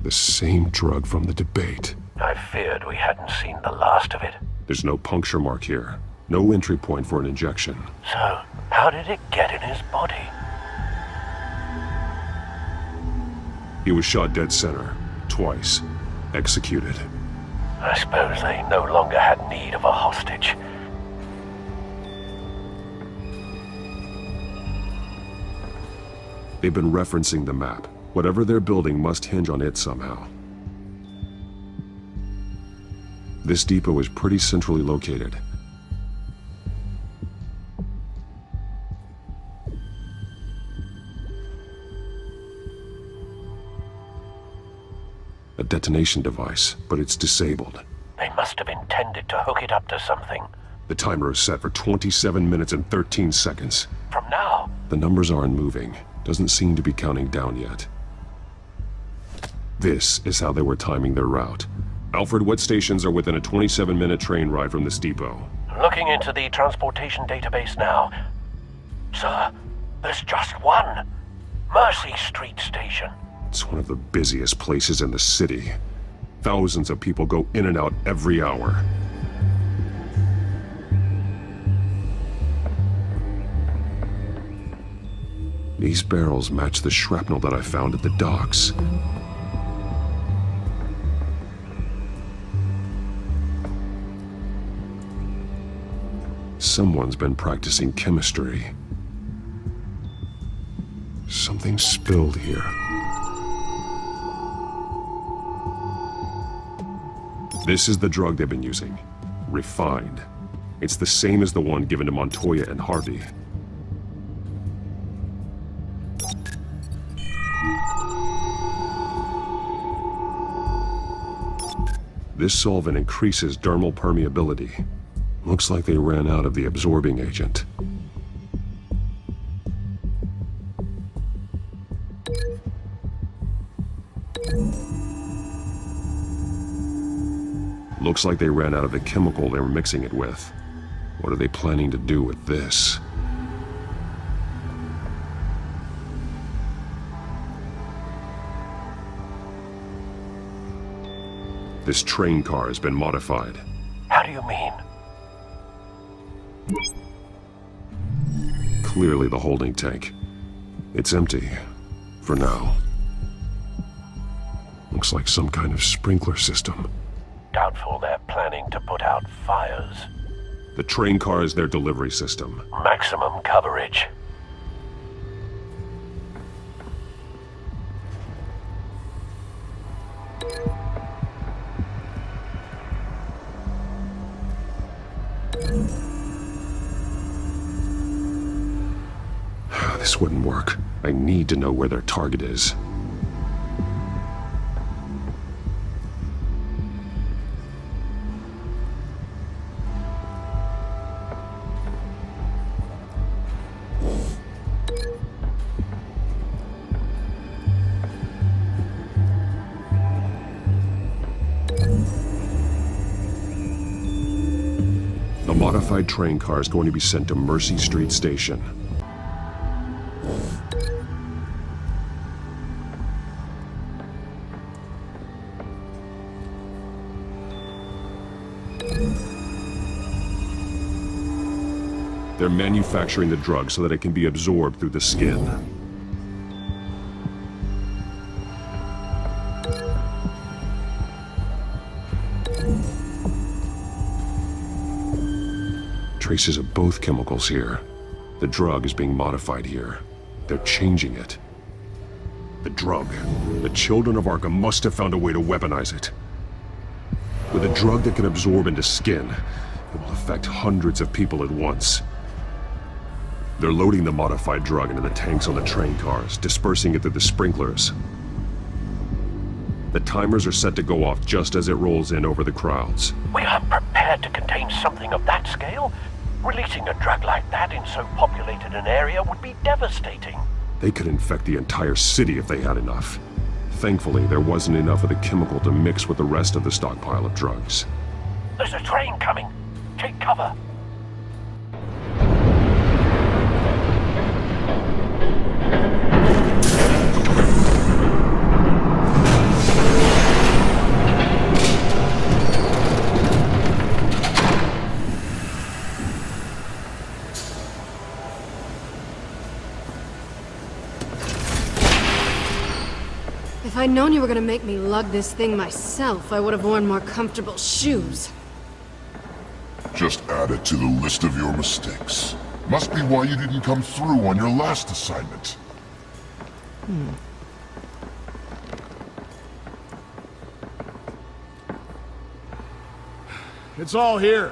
The same drug from the debate. I feared we hadn't seen the last of it. There's no puncture mark here. No entry point for an injection. So, how did it get in his body? He was shot dead center, twice. Executed. I suppose they no longer had need of a hostage. They've been referencing the map. Whatever they're building must hinge on it somehow. This depot is pretty centrally located. A detonation device, but it's disabled. They must have intended to hook it up to something. The timer is set for 27 minutes and 13 seconds. From now? The numbers aren't moving. Doesn't seem to be counting down yet. This is how they were timing their route. Alfred, what stations are within a 27-minute train ride from this depot? Looking into the transportation database now. Sir, there's just one. Mercy Street Station. It's one of the busiest places in the city. Thousands of people go in and out every hour. These barrels match the shrapnel that I found at the docks. Someone's been practicing chemistry. Something spilled here. This is the drug they've been using. Refined. It's the same as the one given to Montoya and Harvey. This solvent increases dermal permeability. Looks like they ran out of the absorbing agent. Looks like they ran out of the chemical they were mixing it with. What are they planning to do with this? This train car has been modified. How do you mean? Clearly the holding tank. It's empty. For now. Looks like some kind of sprinkler system. Doubtful they're planning to put out fires. The train car is their delivery system. Maximum coverage. This wouldn't work. I need to know where their target is. The modified train car is going to be sent to Mercy Street Station. They're manufacturing the drug so that it can be absorbed through the skin. Traces of both chemicals here. The drug is being modified here. They're changing it. The drug. The children of Arkham must have found a way to weaponize it. With a drug that can absorb into skin, it will affect hundreds of people at once. They're loading the modified drug into the tanks on the train cars, dispersing it through the sprinklers. The timers are set to go off just as it rolls in over the crowds. We aren't prepared to contain something of that scale. Releasing a drug like that in so populated an area would be devastating. They could infect the entire city if they had enough. Thankfully, there wasn't enough of the chemical to mix with the rest of the stockpile of drugs. There's a train coming. Take cover. If I'd known you were gonna make me lug this thing myself, I would have worn more comfortable shoes. Just add it to the list of your mistakes. Must be why you didn't come through on your last assignment. It's all here.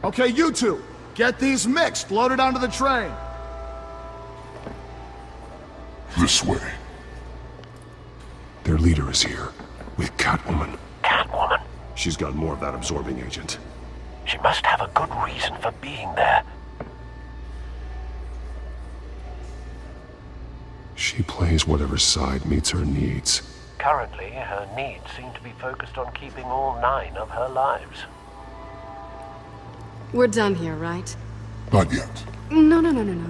Okay, you two. Get these mixed, loaded onto the train. This way. Their leader is here, with Catwoman. Catwoman? She's got more of that absorbing agent. She must have a good reason for being there. She plays whatever side meets her needs. Currently, her needs seem to be focused on keeping all 9 of her lives. We're done here, right? Not yet. No.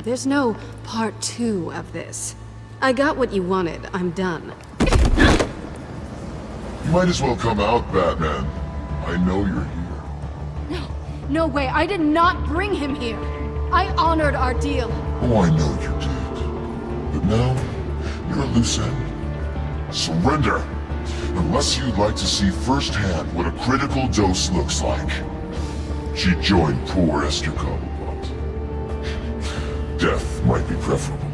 There's no part 2 of this. I got what you wanted. I'm done. You might as well come out, Batman. I know you're here. No way. I did not bring him here. I honored our deal. Oh, I know you did. But now, you're a loose end. Surrender! Unless you'd like to see firsthand what a critical dose looks like. She joined poor Esther Cobblepot. Death might be preferable.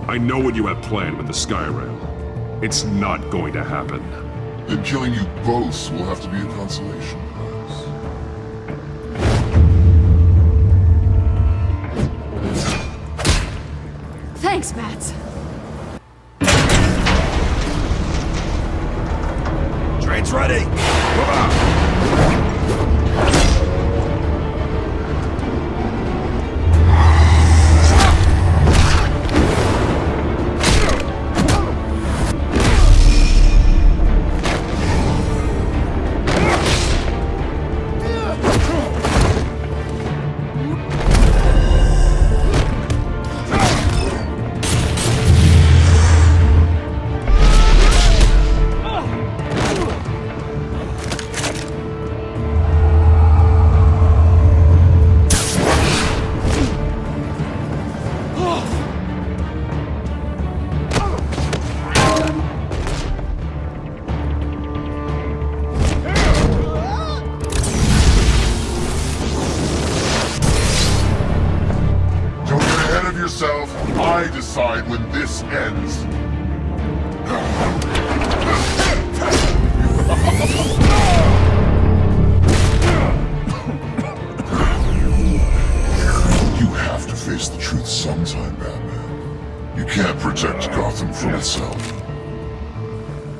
I know what you have planned with the Skyrail. It's not going to happen. Then killing you both will have to be a consolation prize. Thanks, Matt. Train's ready. Move out.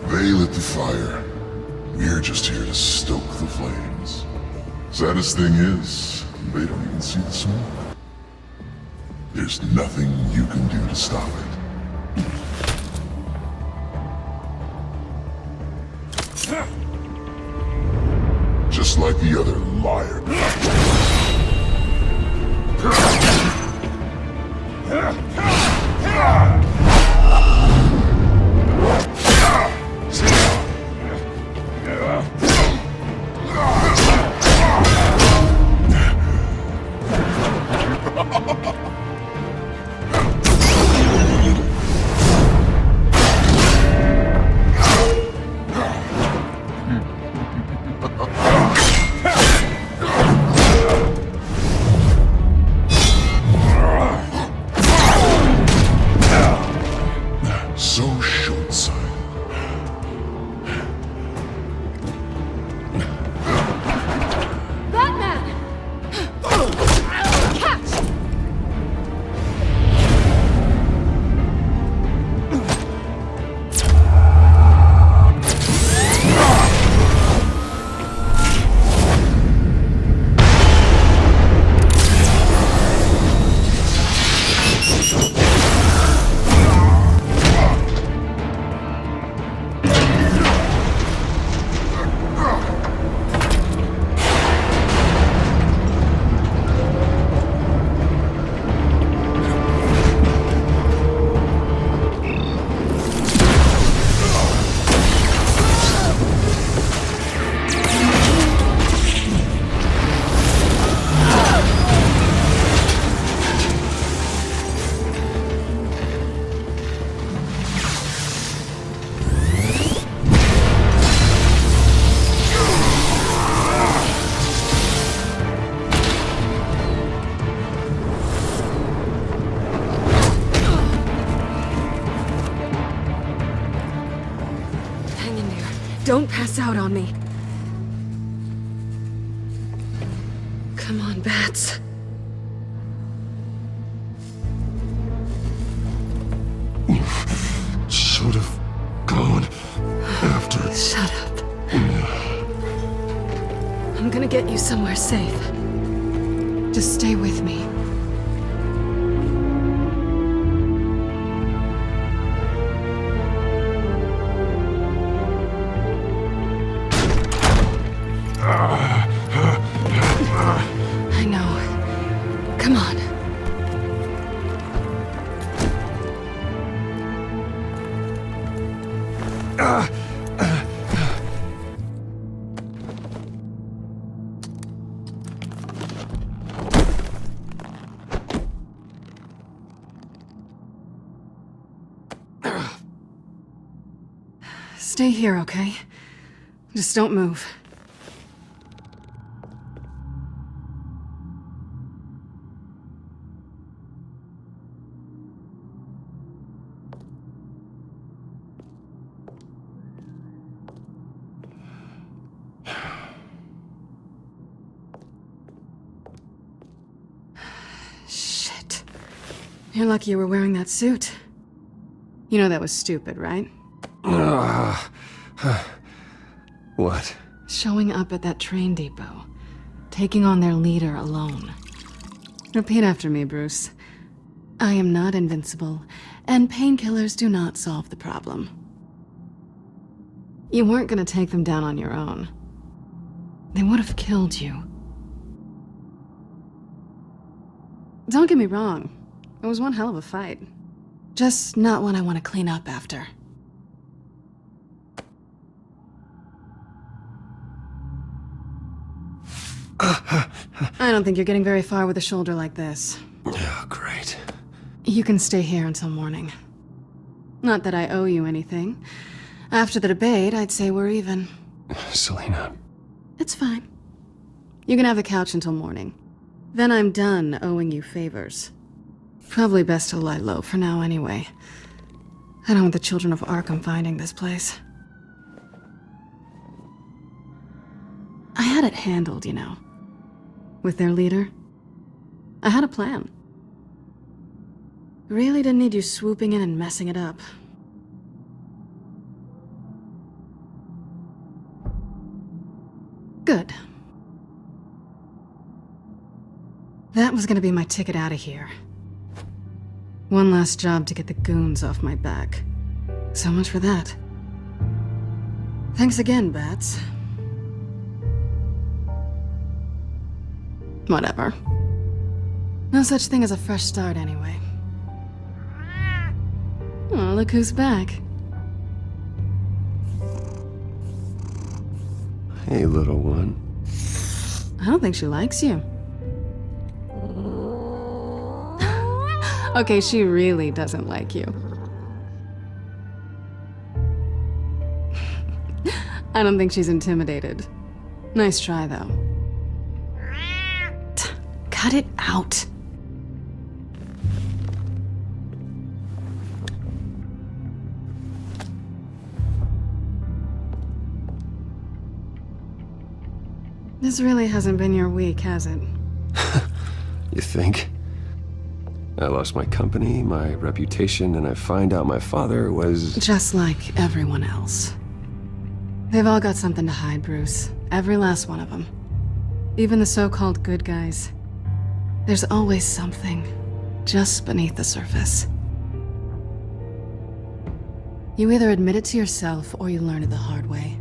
They lit the fire. We're just here to stoke the flames. Saddest thing is, they don't even see the smoke. There's nothing you can do to stop it. Just like the other liar. So short-sighted. Batman! Catch! Hang in there. Don't pass out on me. Come on, bats. Should have gone after. Shut up. I'm gonna get you somewhere safe. Just stay with me. I know. Come on. Stay here, okay? Just don't move. Shit. You're lucky you were wearing that suit. You know that was stupid, right? What? Showing up at that train depot. Taking on their leader alone. Repeat after me, Bruce. I am not invincible, and painkillers do not solve the problem. You weren't gonna take them down on your own. They would have killed you. Don't get me wrong. It was one hell of a fight. Just not one I want to clean up after. I don't think you're getting very far with a shoulder like this. Oh, great. You can stay here until morning. Not that I owe you anything. After the debate, I'd say we're even. Selena. It's fine. You can have the couch until morning. Then I'm done owing you favors. Probably best to lie low for now anyway. I don't want the children of Arkham finding this place. I had it handled, you know. With their leader. I had a plan. Really didn't need you swooping in and messing it up. Good. That was gonna be my ticket out of here. One last job to get the goons off my back. So much for that. Thanks again, Bats. Whatever. No such thing as a fresh start, anyway. Oh, look who's back. Hey, little one. I don't think she likes you. Okay, she really doesn't like you. I don't think she's intimidated. Nice try, though. Cut it out. This really hasn't been your week, has it? You think? I lost my company, my reputation, and I find out my father was... Just like everyone else. They've all got something to hide, Bruce. Every last one of them. Even the so-called good guys. There's always something, just beneath the surface. You either admit it to yourself, or you learn it the hard way.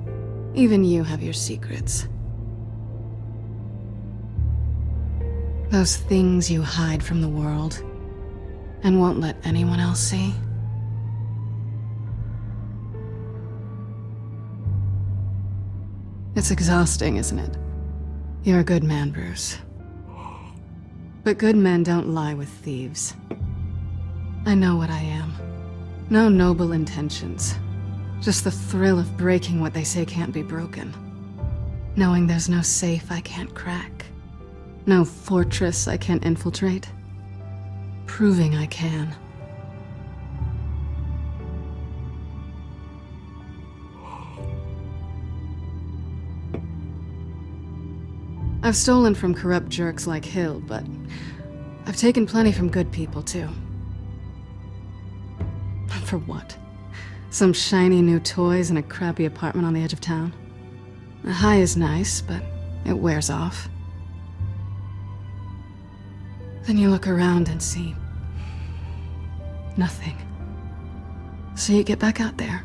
Even you have your secrets. Those things you hide from the world, and won't let anyone else see. It's exhausting, isn't it? You're a good man, Bruce. But good men don't lie with thieves. I know what I am. No noble intentions. Just the thrill of breaking what they say can't be broken. Knowing there's no safe I can't crack. No fortress I can't infiltrate. Proving I can. I've stolen from corrupt jerks like Hill, but I've taken plenty from good people, too. For what? Some shiny new toys and a crappy apartment on the edge of town? The high is nice, but it wears off. Then you look around and see nothing. So you get back out there.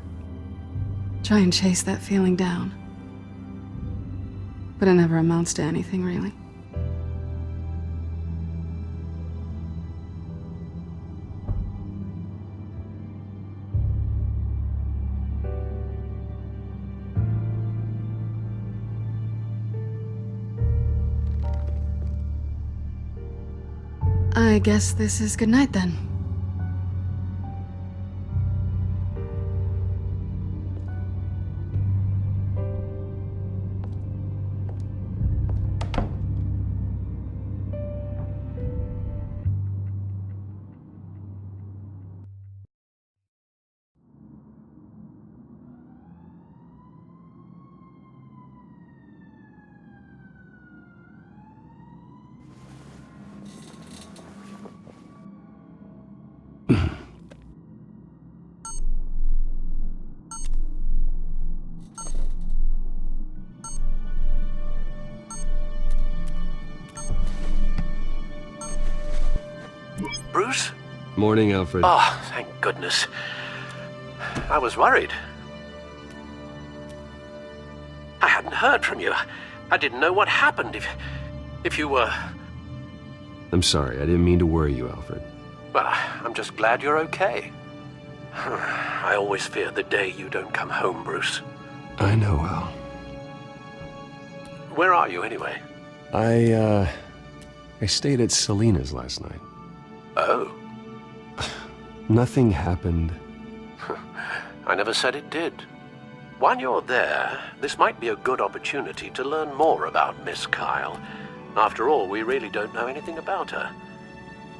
Try and chase that feeling down. But it never amounts to anything, really. I guess this is good night then. Bruce? Morning, Alfred. Oh, thank goodness. I was worried. I hadn't heard from you. I didn't know what happened if you were... I'm sorry, I didn't mean to worry you, Alfred. Well, I'm just glad you're okay. I always fear the day you don't come home, Bruce. I know, Al. Where are you, anyway? I stayed at Selena's last night. Oh. Nothing happened. I never said it did. While you're there, this might be a good opportunity to learn more about Miss Kyle. After all, we really don't know anything about her.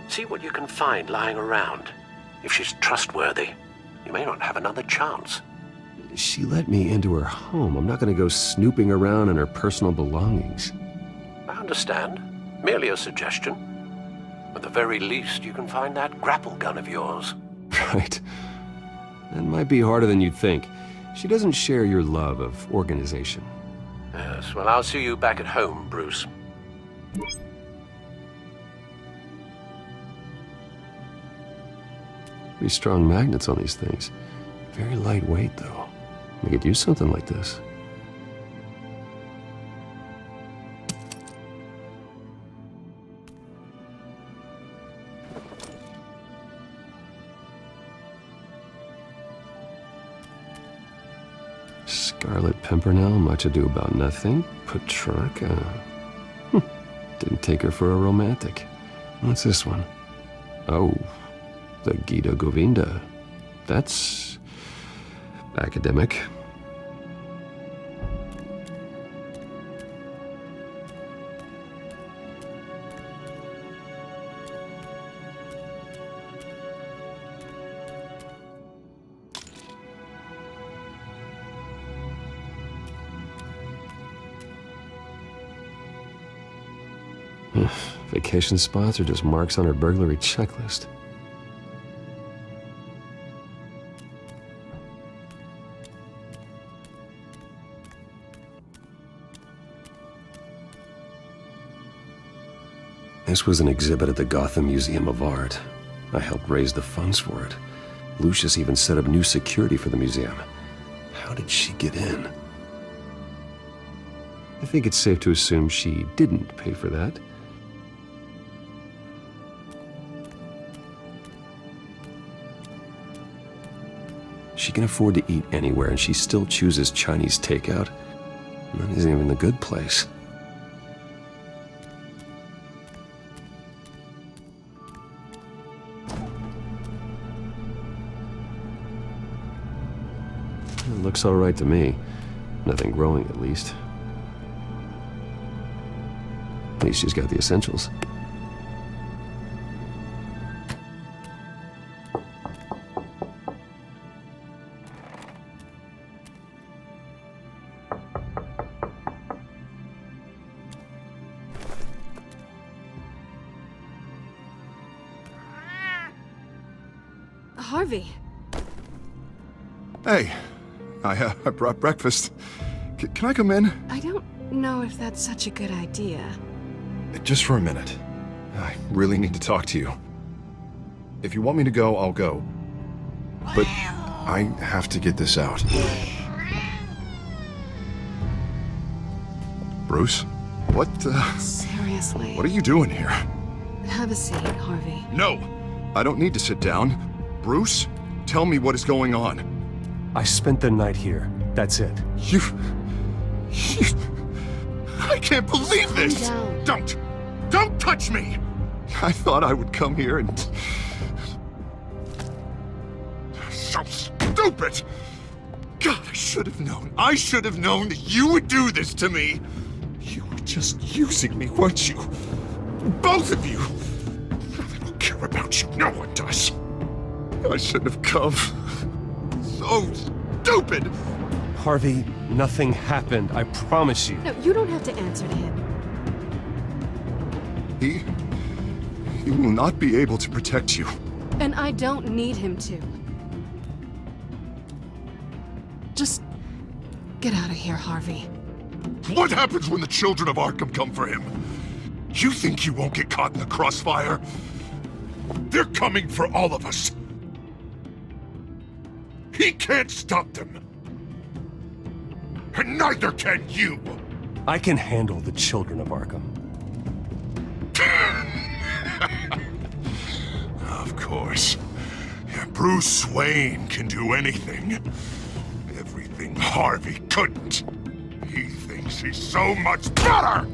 See what you can find lying around. If she's trustworthy, you may not have another chance. She let me into her home. I'm not going to go snooping around in her personal belongings. I understand. Merely a suggestion. At the very least, you can find that grapple gun of yours. Right. That might be harder than you'd think. She doesn't share your love of organization. Yes, well, I'll see you back at home, Bruce. Pretty strong magnets on these things. Very lightweight, though. We could use something like this. Scarlet Pimpernel, Much Ado About Nothing, Petrarca. Didn't take her for a romantic. What's this one? Oh, the Gita Govinda. That's academic. Vacation spots are just marks on her burglary checklist. This was an exhibit at the Gotham Museum of Art. I helped raise the funds for it. Lucius even set up new security for the museum. How did she get in? I think it's safe to assume she didn't pay for that. She can afford to eat anywhere, and she still chooses Chinese takeout. That isn't even the good place. It looks all right to me. Nothing growing, at least. At least she's got the essentials. Harvey. Hey, I brought breakfast. Can I come in? I don't know if that's such a good idea. Just for a minute. I really need to talk to you. If you want me to go, I'll go. But I have to get this out. Bruce? What, Seriously. What are you doing here? Have a seat, Harvey. No! I don't need to sit down. Bruce, tell me what is going on. I spent the night here. That's it. You... I can't believe this! Calm down. Don't touch me! I thought I would come here and... So stupid! God, I should have known. I should have known that you would do this to me. You were just using me, weren't you? Both of you! I don't care about you. No one does. I shouldn't have come. So stupid! Harvey, nothing happened. I promise you. No, you don't have to answer to him. He will not be able to protect you. And I don't need him to. Just get out of here, Harvey. What happens when the children of Arkham come for him? You think you won't get caught in the crossfire? They're coming for all of us. He can't stop them. And neither can you. I can handle the children of Arkham. Of course. Bruce Wayne can do anything. Everything Harvey couldn't. He thinks he's so much better!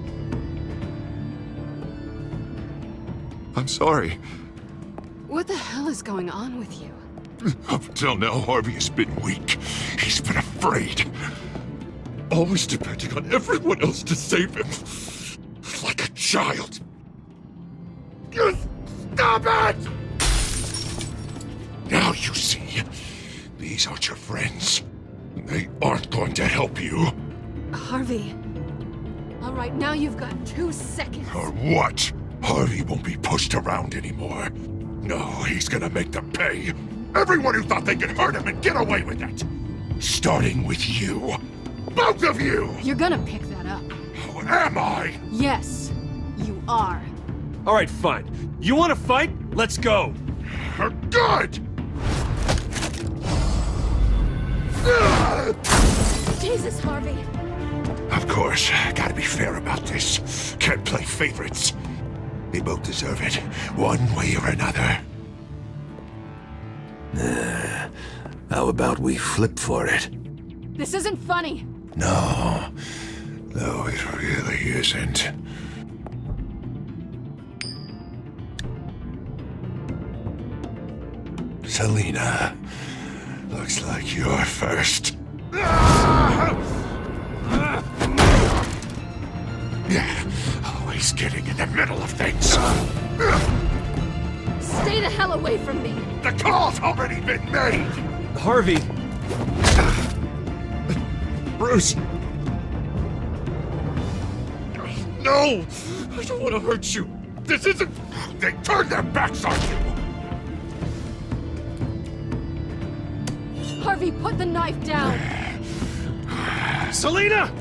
I'm sorry. What the hell is going on with you? Up until now, Harvey has been weak. He's been afraid. Always depending on everyone else to save him. Like a child. Stop it! Now you see, these aren't your friends. They aren't going to help you. Harvey. All right, now you've got 2 seconds. Or what? Harvey won't be pushed around anymore. No, he's gonna make them pay. Everyone who thought they could hurt him and get away with it. Starting with you. both of you! You're gonna pick that up. Am I? Yes, you are. All right, fine. You want to fight? Let's go. Good! Jesus, Harvey. Of course, gotta be fair about this. Can't play favorites. They both deserve it, one way or another. How about we flip for it? This isn't funny. No, it really isn't. Selena, looks like you're first. Yeah, always getting in the middle of things. Stay the hell away from me. The call's already been made! Harvey! Bruce! No! I don't want to hurt you! This isn't... They turned their backs on you! Harvey, put the knife down. Selena!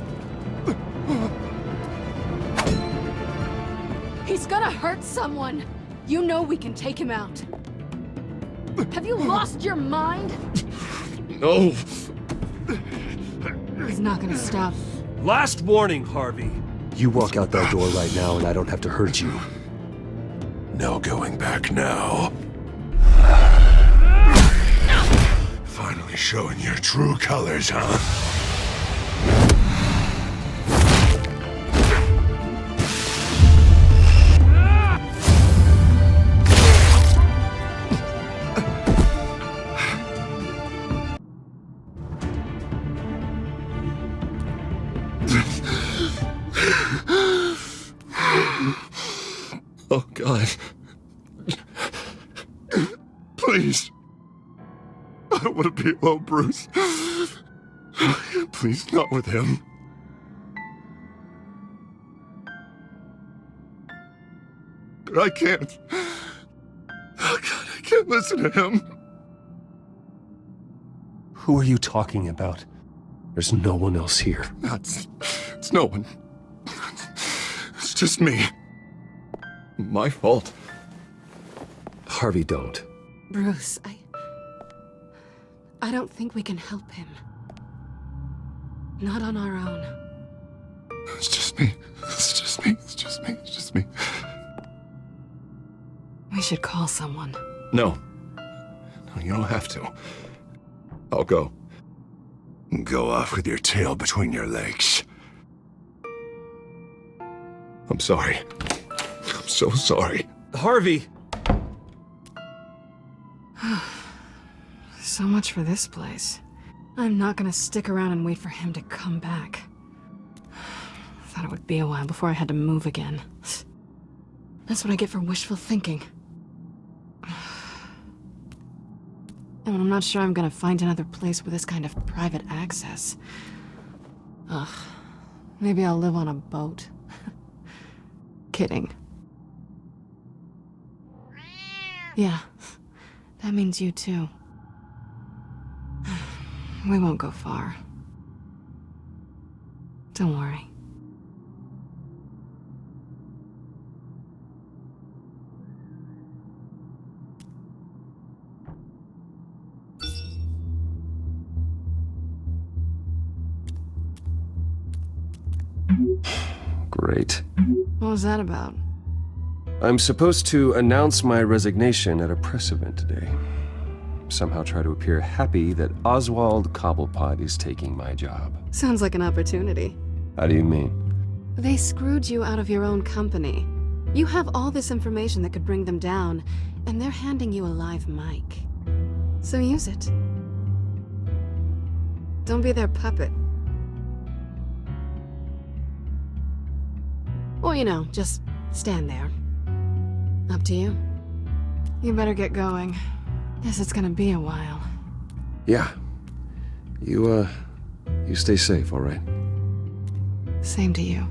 He's gonna hurt someone. You know we can take him out. Have you lost your mind? No! He's not gonna stop. Last warning, Harvey. You walk out that door right now and I don't have to hurt you. No going back now. Finally showing your true colors, huh? Oh, God. Please. I don't want to be alone, Bruce. Please, not with him. I can't. Oh, God, I can't listen to him. Who are you talking about? There's no one else here. It's no one. It's just me. My fault. Harvey, don't. Bruce, I don't think we can help him. Not on our own. It's just me. It's just me. It's just me. It's just me. We should call someone. No. No, you don't have to. I'll go. Go off with your tail between your legs. I'm sorry. I'm so sorry. Harvey! So much for this place. I'm not gonna stick around and wait for him to come back. Thought it would be a while before I had to move again. That's what I get for wishful thinking. And I'm not sure I'm gonna find another place with this kind of private access. Ugh. Maybe I'll live on a boat. Kidding. Yeah. That means you too. We won't go far. Don't worry. Great. What was that about? I'm supposed to announce my resignation at a press event today. Somehow try to appear happy that Oswald Cobblepot is taking my job. Sounds like an opportunity. How do you mean? They screwed you out of your own company. You have all this information that could bring them down, and they're handing you a live mic. So use it. Don't be their puppet. Well, you know, just stand there. Up to you. You better get going. Guess it's gonna be a while. Yeah. You stay safe, all right? Same to you.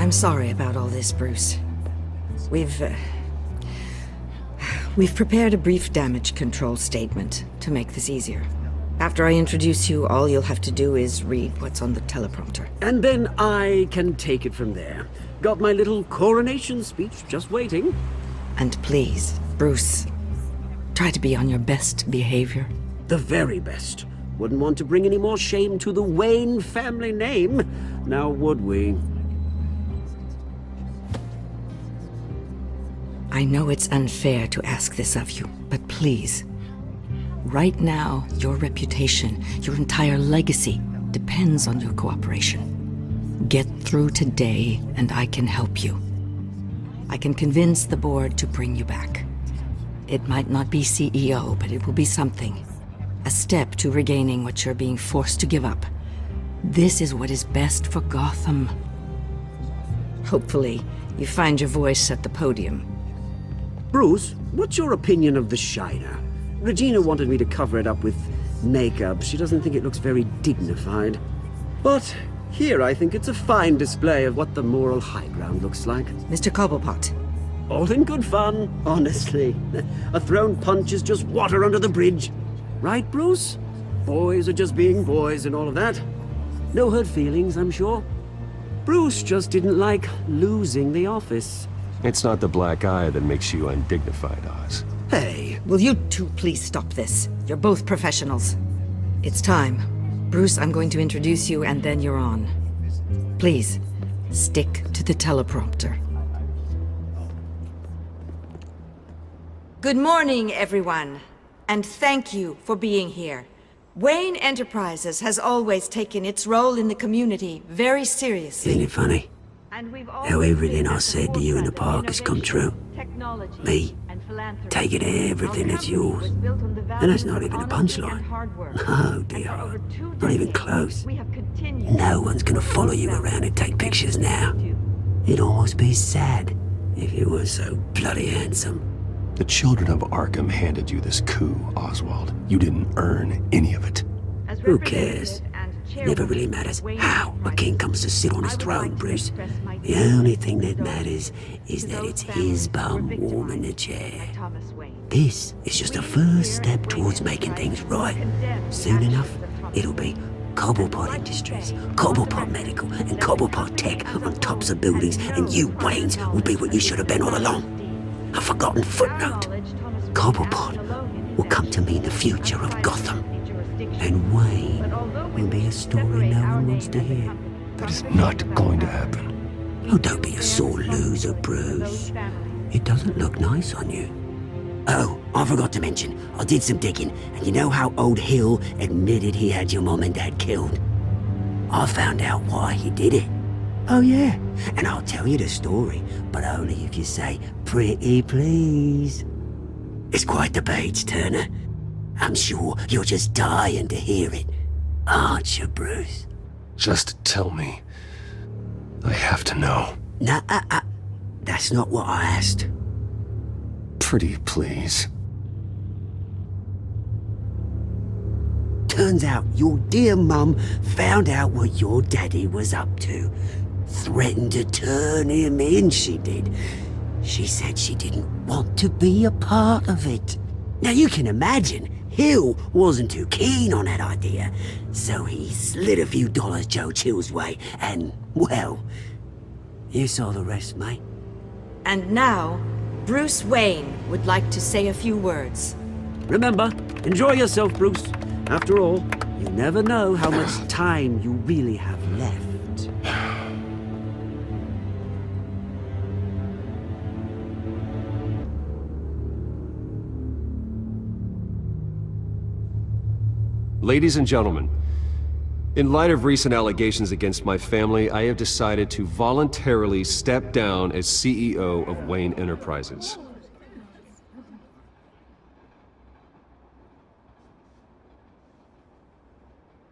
I'm sorry about all this, Bruce. We've prepared a brief damage control statement to make this easier. After I introduce you, all you'll have to do is read what's on the teleprompter. And then I can take it from there. Got my little coronation speech just waiting. And please, Bruce, try to be on your best behavior. The very best. Wouldn't want to bring any more shame to the Wayne family name, now would we? I know it's unfair to ask this of you, but please. Right now, your reputation, your entire legacy, depends on your cooperation. Get through today, and I can help you. I can convince the board to bring you back. It might not be CEO, but it will be something. A step to regaining what you're being forced to give up. This is what is best for Gotham. Hopefully, you find your voice at the podium. Bruce, what's your opinion of the Shiner? Regina wanted me to cover it up with makeup. She doesn't think it looks very dignified. But here I think it's a fine display of what the moral high ground looks like. Mr. Cobblepot. All in good fun, honestly. A thrown punch is just water under the bridge. Right, Bruce? Boys are just being boys and all of that. No hurt feelings, I'm sure. Bruce just didn't like losing the office. It's not the black eye that makes you undignified, Oz. Hey, will you two please stop this? You're both professionals. It's time. Bruce, I'm going to introduce you and then you're on. Please, stick to the teleprompter. Good morning, everyone. And thank you for being here. Wayne Enterprises has always taken its role in the community very seriously. Isn't it funny? How everything I said to you in the park has come true. Me, taking everything that's yours. And that's not even a punchline. Oh dear, not even close. No one's gonna follow you around and take pictures now. It'd almost be sad if you were so bloody handsome. The children of Arkham handed you this coup, Oswald. You didn't earn any of it. Who cares? It never really matters how a king comes to sit on his throne, Bruce. The only thing that matters is that it's his bum warming the chair. This is just a first step towards making things right. Soon enough, it'll be Cobblepot Industries, Cobblepot Medical, and Cobblepot Tech on tops of buildings, and you, Waynes, will be what you should have been all along. A forgotten footnote. Cobblepot will come to mean the future of Gotham. And Wayne will be a story no one wants to hear. That is not going to happen. Oh, don't be a sore loser, Bruce. It doesn't look nice on you. Oh, I forgot to mention, I did some digging, and you know how old Hill admitted he had your mom and dad killed? I found out why he did it. Oh yeah, and I'll tell you the story, but only if you say, "Pretty please." It's quite the page turner. I'm sure you're just dying to hear it, aren't you, Bruce? Just tell me. I have to know. Nah, that's not what I asked. Pretty please. Turns out your dear mum found out what your daddy was up to. Threatened to turn him in, she did. She said she didn't want to be a part of it. Now you can imagine, Hill wasn't too keen on that idea, so he slid a few dollars Joe Chill's way, and, well, you saw the rest, mate. And now, Bruce Wayne would like to say a few words. Remember, enjoy yourself, Bruce. After all, you never know how much time you really have left. Ladies and gentlemen, in light of recent allegations against my family, I have decided to voluntarily step down as CEO of Wayne Enterprises.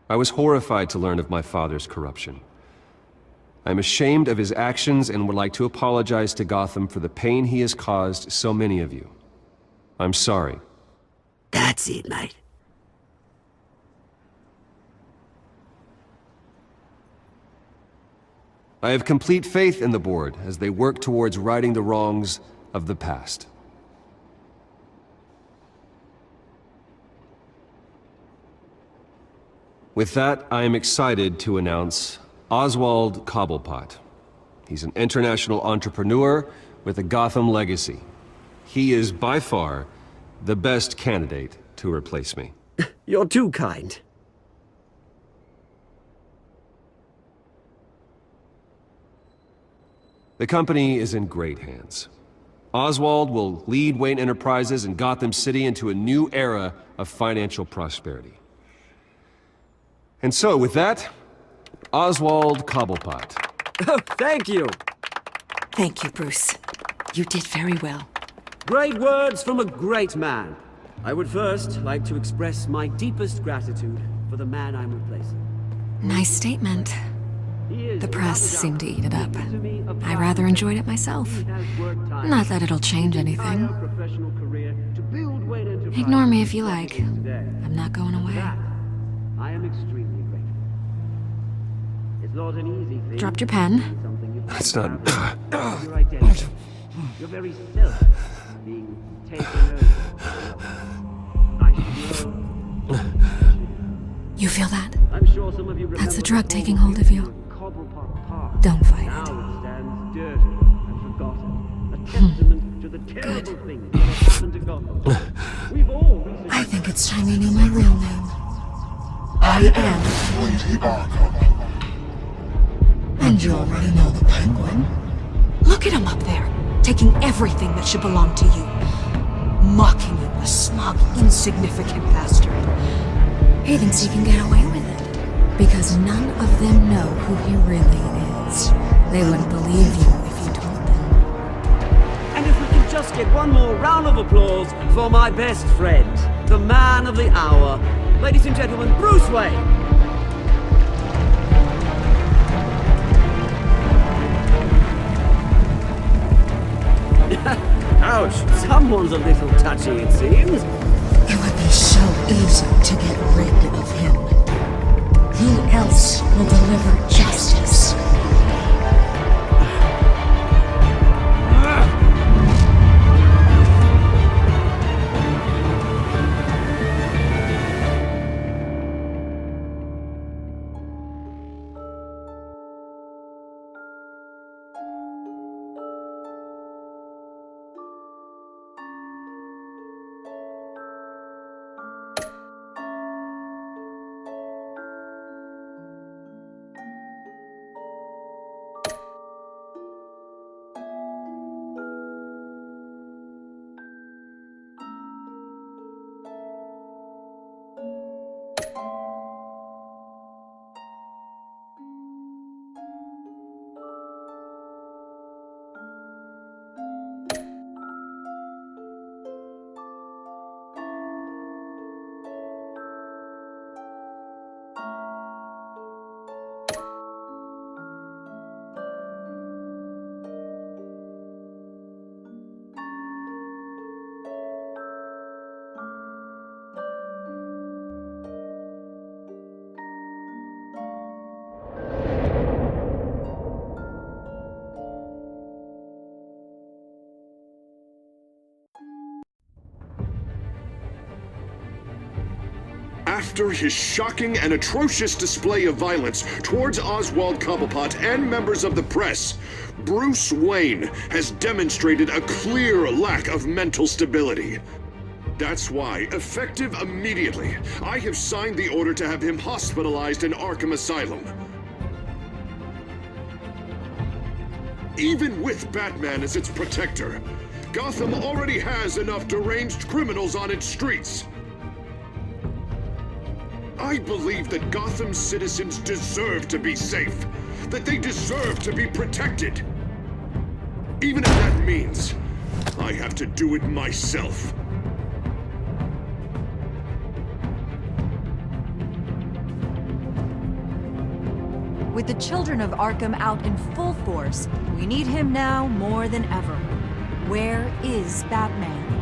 I was horrified to learn of my father's corruption. I'm ashamed of his actions and would like to apologize to Gotham for the pain he has caused so many of you. I'm sorry. That's it, mate. I have complete faith in the board as they work towards righting the wrongs of the past. With that, I am excited to announce Oswald Cobblepot. He's an international entrepreneur with a Gotham legacy. He is by far the best candidate to replace me. You're too kind. The company is in great hands. Oswald will lead Wayne Enterprises and Gotham City into a new era of financial prosperity. And so, with that, Oswald Cobblepot. Oh, thank you! Thank you, Bruce. You did very well. Great words from a great man. I would first like to express my deepest gratitude for the man I'm replacing. Nice statement. The press seemed to eat it up. I rather enjoyed it myself. Not that it'll change anything. Ignore me if you like. I'm not going away. I am extremely grateful. It's not an easy thing. Dropped your pen. That's not... Your identity. Your very self being taken over. I should know. You feel that? I'm sure some of you That's the drug taking hold of you. Don't fight now it. it stands dirty and forgotten. A testament to the terrible things that have happened to Gotham. We've all recently... I think it's time you knew my real name. I am Lady Arkham. And you already know the Penguin. Look at him up there, taking everything that should belong to you. Mocking you, a smug, insignificant bastard. He thinks he can get away with it, because none of them know who he really is. They wouldn't believe you if you told them. And if we can just get one more round of applause for my best friend, the man of the hour, ladies and gentlemen, Bruce Wayne. Ouch, someone's a little touchy, it seems. It would be so easy to get rid of him. Who else will deliver justice? After his shocking and atrocious display of violence towards Oswald Cobblepot and members of the press, Bruce Wayne has demonstrated a clear lack of mental stability. That's why, effective immediately, I have signed the order to have him hospitalized in Arkham Asylum. Even with Batman as its protector, Gotham already has enough deranged criminals on its streets. I believe that Gotham's citizens deserve to be safe, that they deserve to be protected. Even if that means I have to do it myself. With the children of Arkham out in full force, we need him now more than ever. Where is Batman?